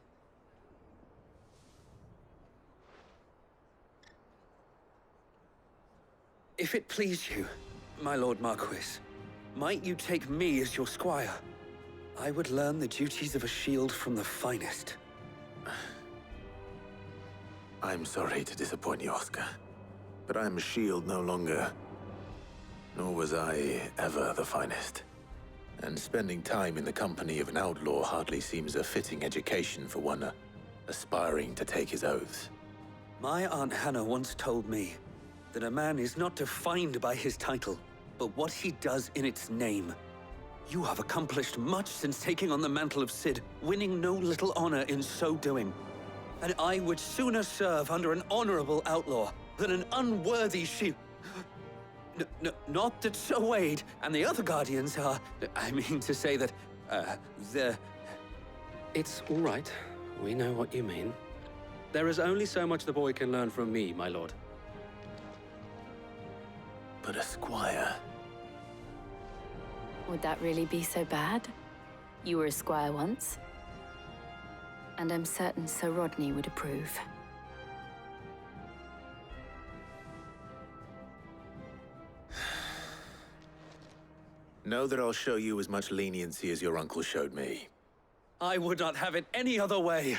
If it please you, my Lord Marquis, might you take me as your squire? I would learn the duties of a shield from the finest.
I'm sorry to disappoint you, Oscar, but I'm a shield no longer. Nor was I ever the finest. And spending time in the company of an outlaw hardly seems a fitting education for one aspiring to take his oaths.
My Aunt Hannah once told me that a man is not defined by his title, but what he does in its name. You have accomplished much since taking on the mantle of Cid, winning no little honor in so doing. And I would sooner serve under an honorable outlaw than an unworthy shield. Not that Sir Wade and the other Guardians are... I mean to say that, they're...
It's all right. We know what you mean. There is only so much the boy can learn from me, my lord.
But a squire...
Would that really be so bad? You were a squire once. And I'm certain Sir Rodney would approve.
Know that I'll show you as much leniency as your uncle showed me.
I would not have it any other way.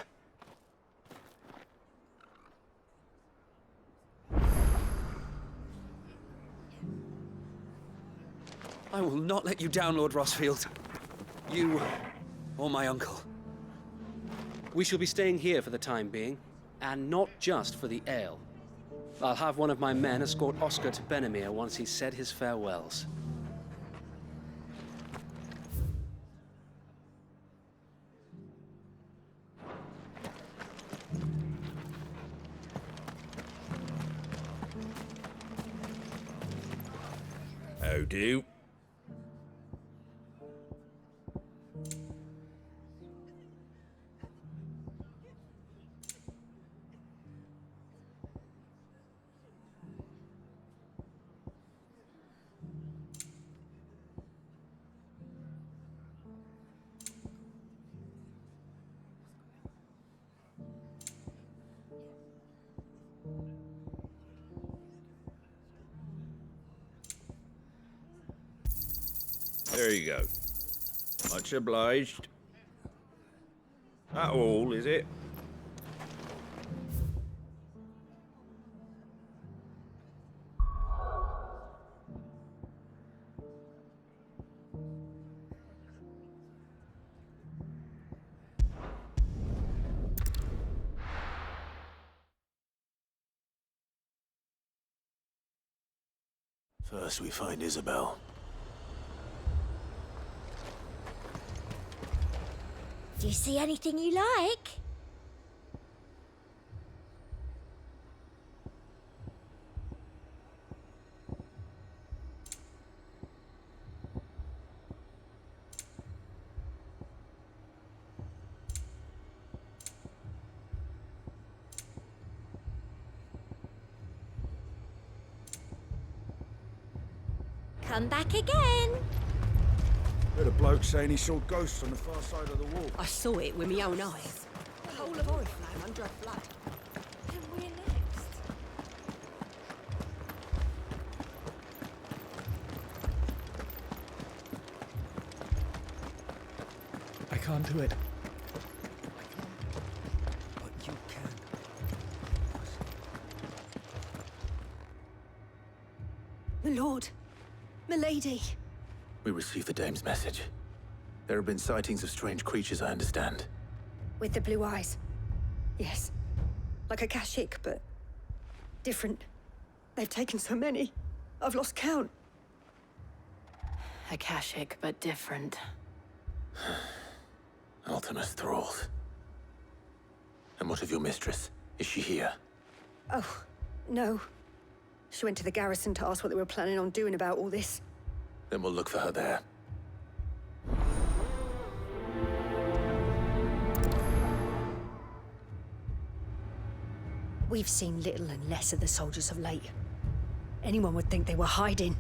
I will not let you down, Lord Rosfield. You or my uncle.
We shall be staying here for the time being, and not just for the ale. I'll have one of my men escort Oscar to Benimir once he's said his farewells.
How do? There you go. Much obliged. That all, is it?
First we find Isabel.
Do you see anything you like? Come back again.
Heard a bloke saying he saw ghosts on the far side of the wall.
I saw it with my own eyes. The whole of Oriflamme under a flood.
And we're next.
I can't do it.
But you can.
My lord. My lady.
We received the dame's message. There have been sightings of strange creatures, I understand.
With the blue eyes. Yes. Like Akashic, but different. They've taken so many. I've lost count.
Akashic, but different.
Ultimus thralls. And what of your mistress? Is she here?
Oh, no. She went to the garrison to ask what they were planning on doing about all this.
Then we'll look for her there.
We've seen little and less of the soldiers of late. Anyone would think they were hiding.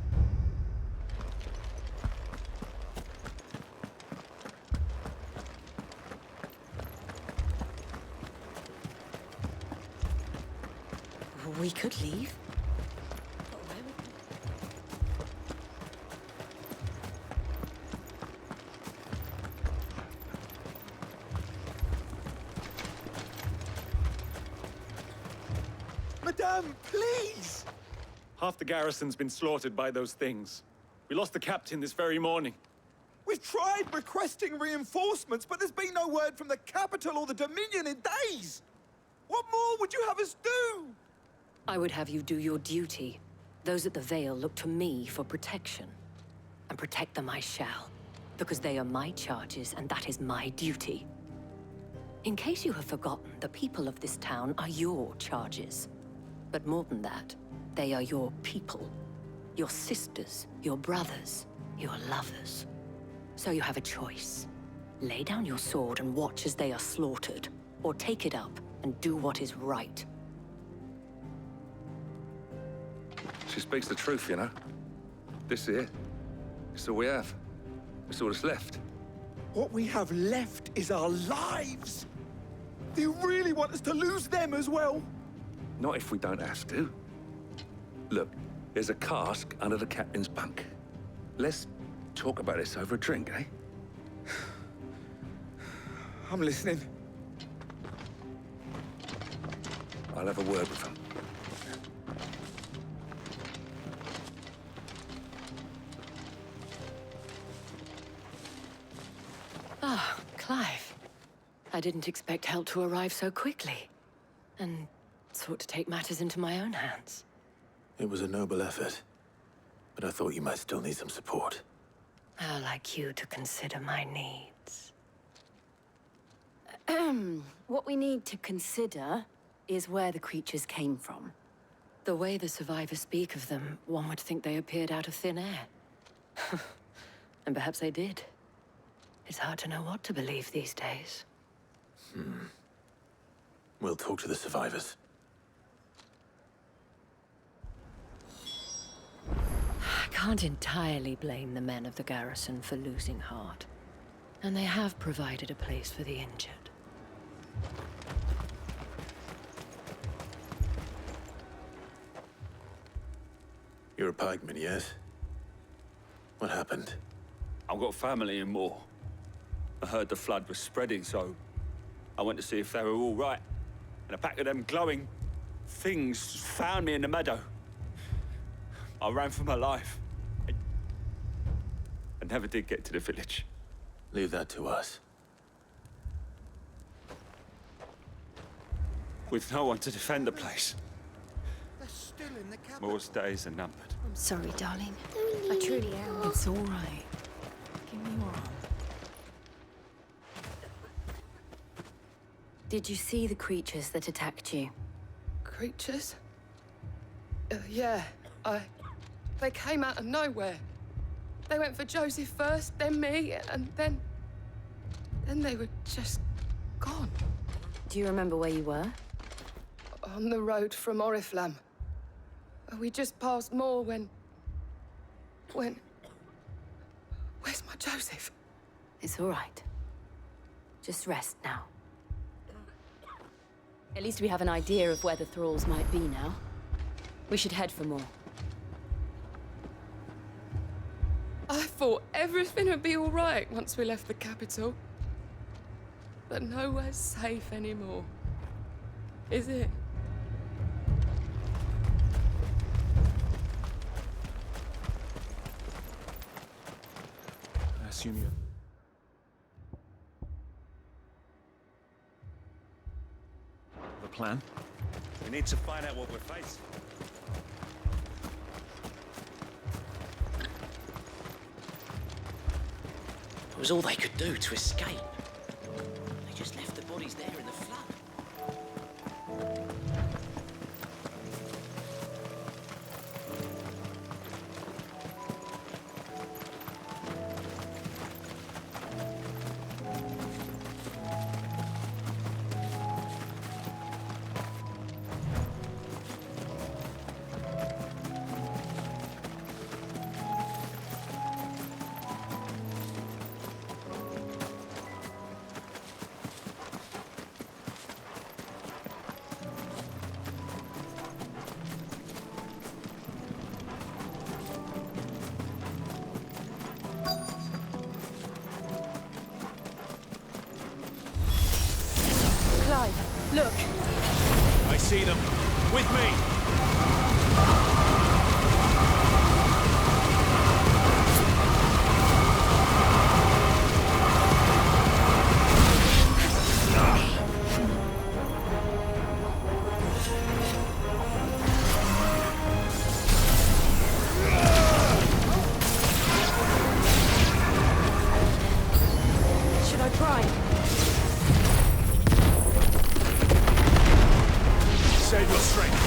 We could leave.
Madame, please!
Half the garrison's been slaughtered by those things. We lost the captain this very morning.
We've tried requesting reinforcements, but there's been no word from the capital or the Dominion in days! What more would you have us do?
I would have you do your duty. Those at the Vale look to me for protection. And protect them I shall. Because they are my charges, and that is my duty. In case you have forgotten, the people of this town are your charges. But more than that, they are your people. Your sisters, your brothers, your lovers. So you have a choice. Lay down your sword and watch as they are slaughtered, or take it up and do what is right.
She speaks the truth, you know. This here, it's all we have. It's all that's left.
What we have left is our lives! Do you really want us to lose them as well?
Not if we don't have to. Look, there's a cask under the captain's bunk. Let's talk about this over a drink, eh?
I'm listening.
I'll have a word with him.
Ah, Clive. I didn't expect help to arrive so quickly. And sought to take matters into my own hands.
It was a noble effort, but I thought you might still need some support.
I'd like you to consider my needs. What we need to consider is where the creatures came from. The way the survivors speak of them, one would think they appeared out of thin air. And perhaps they did. It's hard to know what to believe these days.
We'll talk to the survivors.
I can't entirely blame the men of the garrison for losing heart. And they have provided a place for the injured.
You're a pikeman, yes? What happened?
I've got family in Moor. I heard the flood was spreading, so I went to see if they were all right. And a pack of them glowing things found me in the meadow. I ran for my life. I never did get to the village.
Leave that to us.
With no one to defend the place.
They're still in the capital.
Moor's days are numbered.
I'm sorry, darling.
I truly am.
It's all right. Give me your arm.
Did you see the creatures that attacked you?
Creatures? Yeah, They came out of nowhere. They went for Joseph first, then me, and then they were just gone.
Do you remember where you were?
On the road from Oriflamme. We just passed Moor when Where's my Joseph?
It's all right. Just rest now. At least we have an idea of where the thralls might be now. We should head for more.
I thought everything would be all right once we left the capital. But nowhere's safe anymore. Is it?
I assume you... The plan?
We need to find out what we're facing.
It was all they could do to escape. They just left the bodies there in the flood.
Look!
I see them. With me!
Should I try?
Save your strength.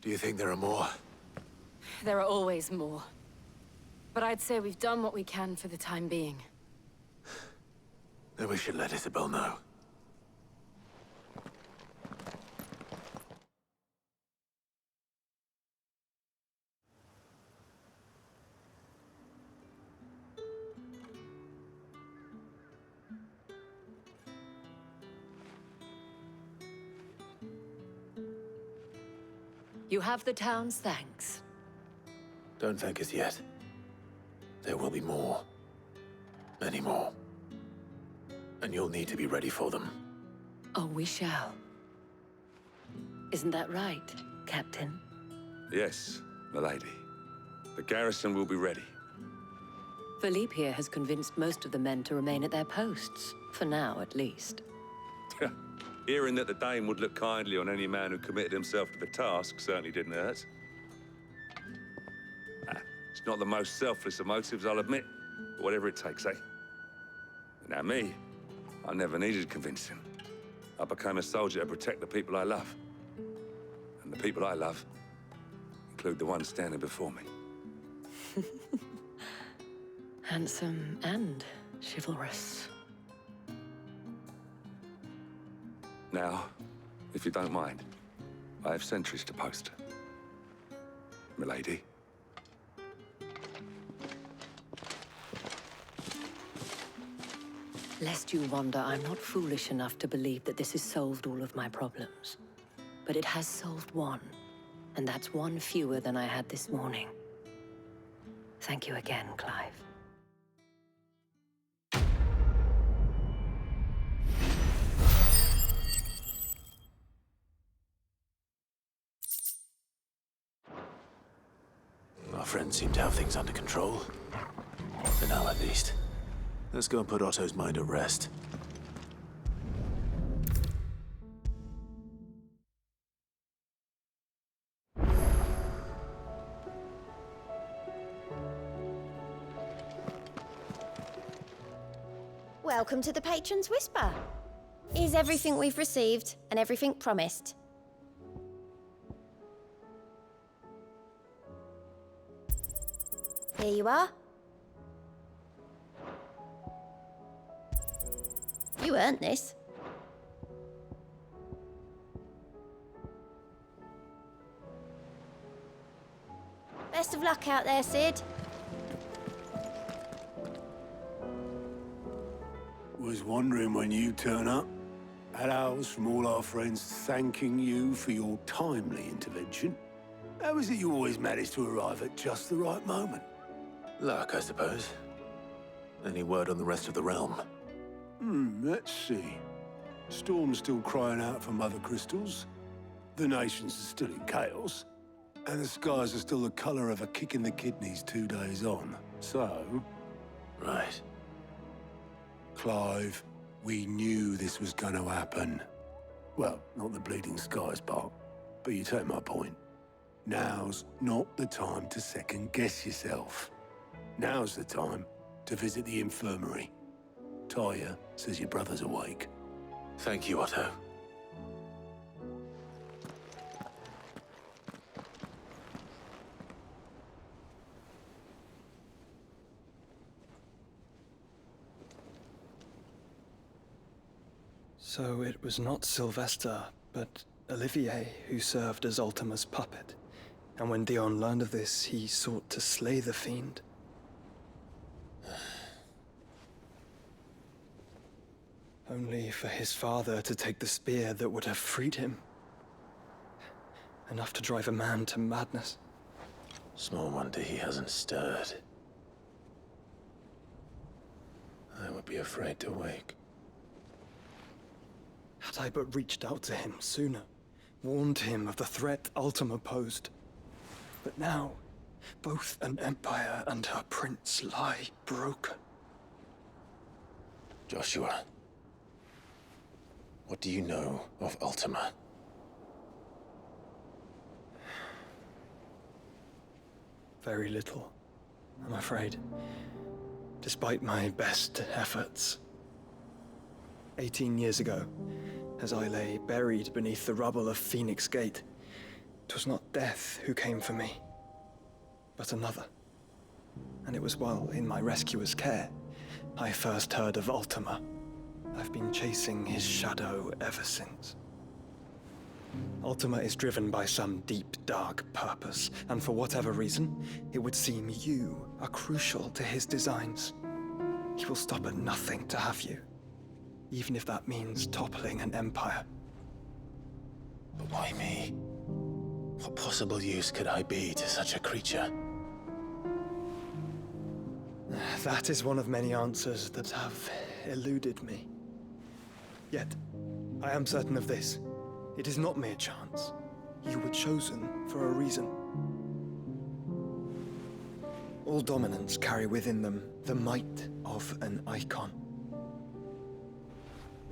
Do you think there are more?
There are always more. But I'd say we've done what we can for the time being.
Then we should let Isabel know.
You have the town's thanks.
Don't thank us yet. There will be more. Many more. And you'll need to be ready for them.
Oh, we shall. Isn't that right, Captain?
Yes, milady. The garrison will be ready.
Philippe here has convinced most of the men to remain at their posts, for now at least.
Hearing that the Dane would look kindly on any man who committed himself to the task certainly didn't hurt. It's not the most selfless of motives, I'll admit, but whatever it takes, eh? Now me, I never needed convincing. I became a soldier to protect the people I love. And the people I love include the ones standing before me.
Handsome and chivalrous.
Now, if you don't mind, I have sentries to post. Milady.
Lest you wonder, I'm not foolish enough to believe that this has solved all of my problems. But it has solved one, and that's one fewer than I had this morning. Thank you again, Clive.
Our friends seem to have things under control. For now, at least. Let's go and put Otto's mind at rest.
Welcome to the Patron's Whisper. Here's everything we've received and everything promised. Here you are. You earned this. Best of luck out there, Sid.
Was wondering when you turn up. Had ours from all our friends thanking you for your timely intervention. How is it you always manage to arrive at just the right moment?
Luck, I suppose. Any word on the rest of the realm?
Let's see. Storm's still crying out for mother crystals. The nations are still in chaos. And the skies are still the color of a kick in the kidneys 2 days on. So...
Right.
Clive, we knew this was gonna happen. Well, not the bleeding skies part, but you take my point. Now's not the time to second-guess yourself. Now's the time to visit the infirmary. Talia says your brother's awake.
Thank you, Otto.
So it was not Sylvester, but Olivier who served as Ultima's puppet. And when Dion learned of this, he sought to slay the fiend. Only for his father to take the spear that would have freed him. Enough to drive a man to madness.
Small wonder he hasn't stirred. I would be afraid to wake.
Had I but reached out to him sooner, warned him of the threat Ultima posed. But now, both an empire and her prince lie broken.
Joshua, what do you know of Ultima?
Very little, I'm afraid. Despite my best efforts. 18 years ago, as I lay buried beneath the rubble of Phoenix Gate, 'twas not death who came for me, but another. And it was while in my rescuer's care, I first heard of Ultima. I've been chasing his shadow ever since. Ultima is driven by some deep, dark purpose, and for whatever reason, it would seem you are crucial to his designs. He will stop at nothing to have you, even if that means toppling an empire.
But why me? What possible use could I be to such a creature?
That is one of many answers that have eluded me. Yet, I am certain of this. It is not mere chance. You were chosen for a reason. All dominants carry within them the might of an icon.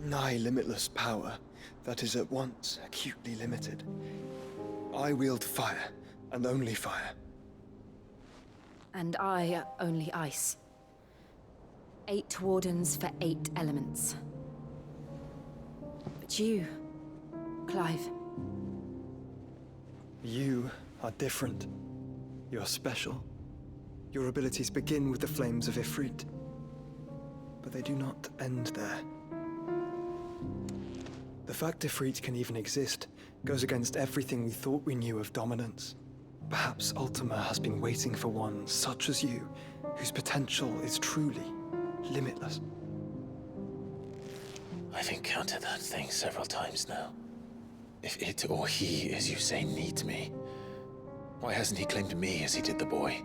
Nigh limitless power that is at once acutely limited. I wield fire, and only fire.
And I only ice. 8 wardens for 8 elements. But you, Clive.
You are different. You're special. Your abilities begin with the flames of Ifrit. But they do not end there. The fact Ifrit can even exist goes against everything we thought we knew of dominance. Perhaps Ultima has been waiting for one such as you, whose potential is truly limitless.
I've encountered that thing several times now. If it or he, as you say, needs me, why hasn't he claimed me as he did the boy?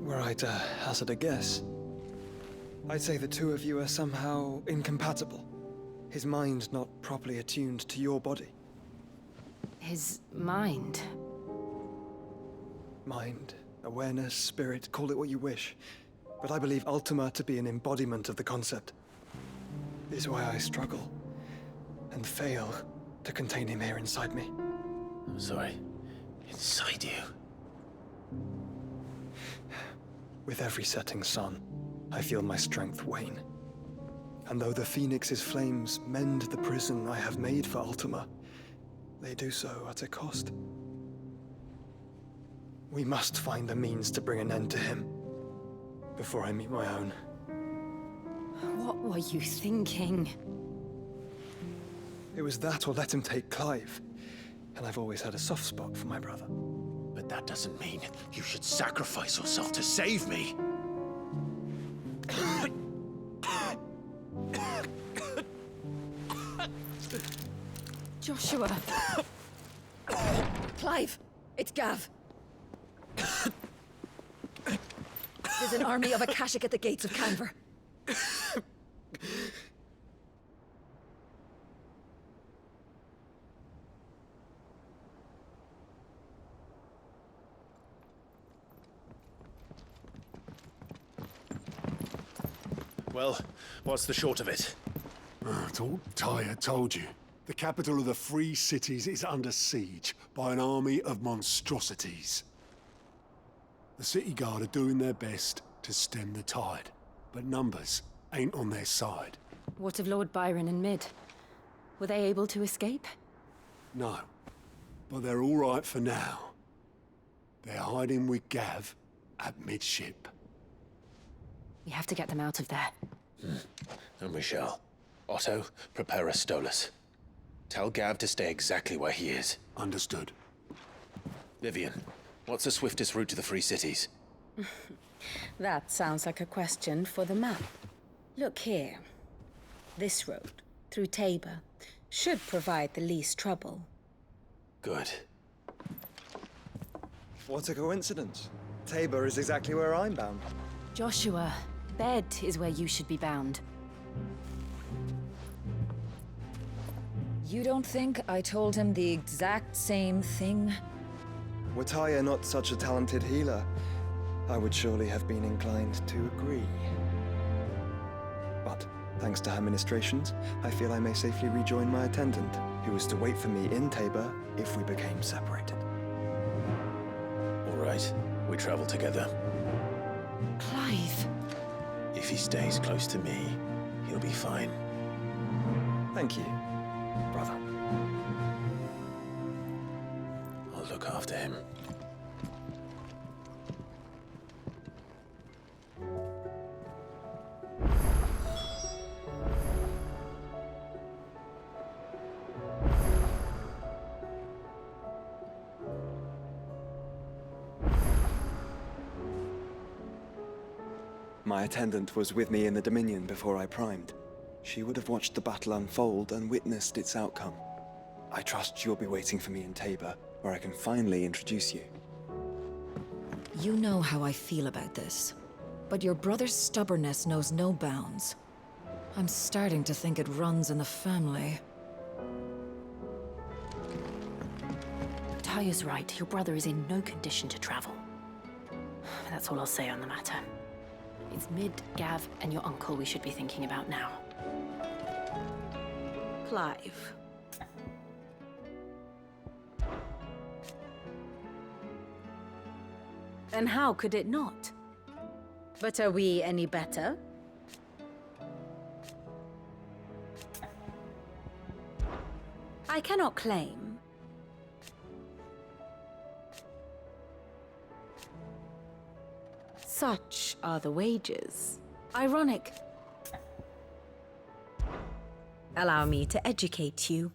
Were I to hazard a guess, I'd say the two of you are somehow incompatible. His mind not properly attuned to your body.
His mind?
Mind, awareness, spirit, call it what you wish. But I believe Ultima to be an embodiment of the concept. This is why I struggle and fail to contain him here inside me.
I'm sorry. Inside you?
With every setting sun, I feel my strength wane. And though the Phoenix's flames mend the prison I have made for Ultima, they do so at a cost. We must find the means to bring an end to him before I meet my own.
What were you thinking?
It was that or let him take Clive. And I've always had a soft spot for my brother.
But that doesn't mean you should sacrifice yourself to save me.
Joshua. Clive, it's Gav. There's an army of Akashic at the gates of Canver.
Well, what's the short of it?
Thought Ty had told you. The capital of the Free Cities is under siege by an army of monstrosities. The city guard are doing their best to stem the tide, but numbers ain't on their side.
What of Lord Byron and Mid? Were they able to escape?
No, but they're all right for now. They're hiding with Gav at midship.
We have to get them out of there.
And we shall. Otto, prepare a Stolas. Tell Gav to stay exactly where he is.
Understood.
Vivian, what's the swiftest route to the Free Cities?
That sounds like a question for the map. Look here. This road, through Tabor, should provide the least trouble.
Good.
What a coincidence. Tabor is exactly where I'm bound.
Joshua, bed is where you should be bound.
You don't think I told him the exact same thing?
Were Tyre not such a talented healer, I would surely have been inclined to agree. But, thanks to her ministrations, I feel I may safely rejoin my attendant, who was to wait for me in Tabor if we became separated.
All right, we travel together.
Clive!
If he stays close to me, he'll be fine.
Thank you, brother.
I'll look after him.
My attendant was with me in the Dominion before I primed. She would have watched the battle unfold and witnessed its outcome. I trust you'll be waiting for me in Tabor, where I can finally introduce you.
You know how I feel about this, but your brother's stubbornness knows no bounds. I'm starting to think it runs in the family.
Taya's right. Your brother is in no condition to travel. That's all I'll say on the matter. It's Mid, Gav, and your uncle we should be thinking about now.
Clive. And how could it not? But are we any better? I cannot claim. Such are the wages. Ironic. Allow me to educate you.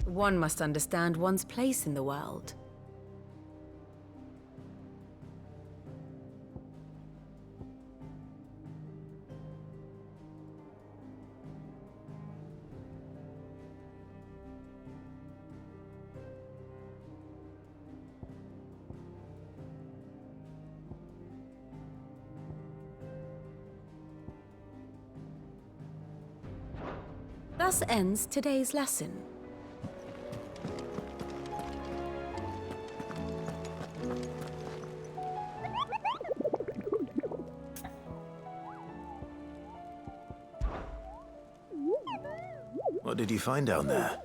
One must understand one's place in the world. Thus ends today's lesson.
What did you find down there?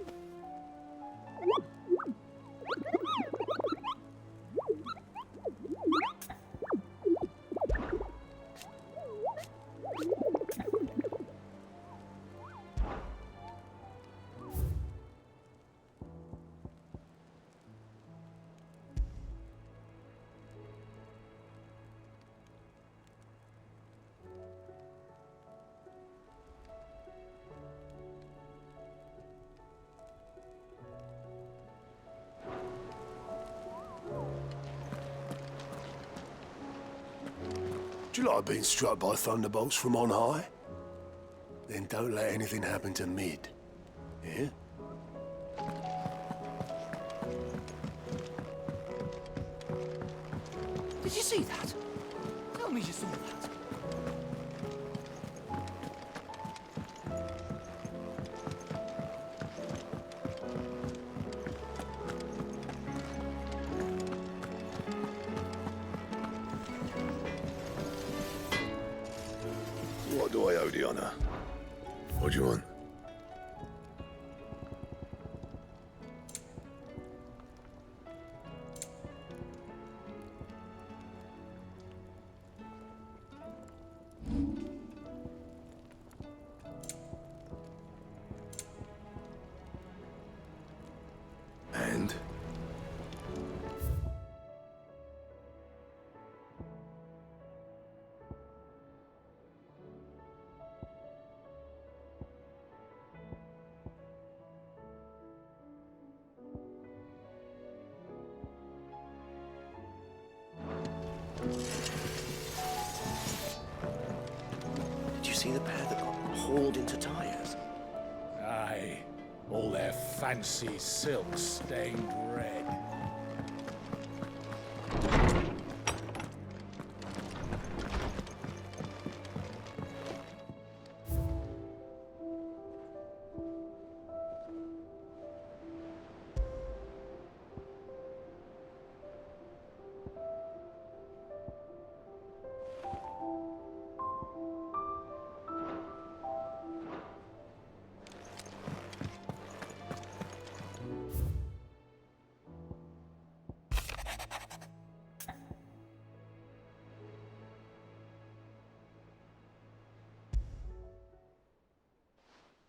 Do you like being struck by thunderbolts from on high? Then don't let anything happen to Mid. Yeah?
Did you see that? Tell me you saw that.
What do I owe the honor? What do you want? And?
Did you see the pair that got hauled into tires?
Aye. All their fancy silks stained red.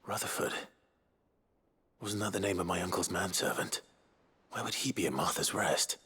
Rutherford. Wasn't that the name of my uncle's manservant? Why would he be at Martha's Rest?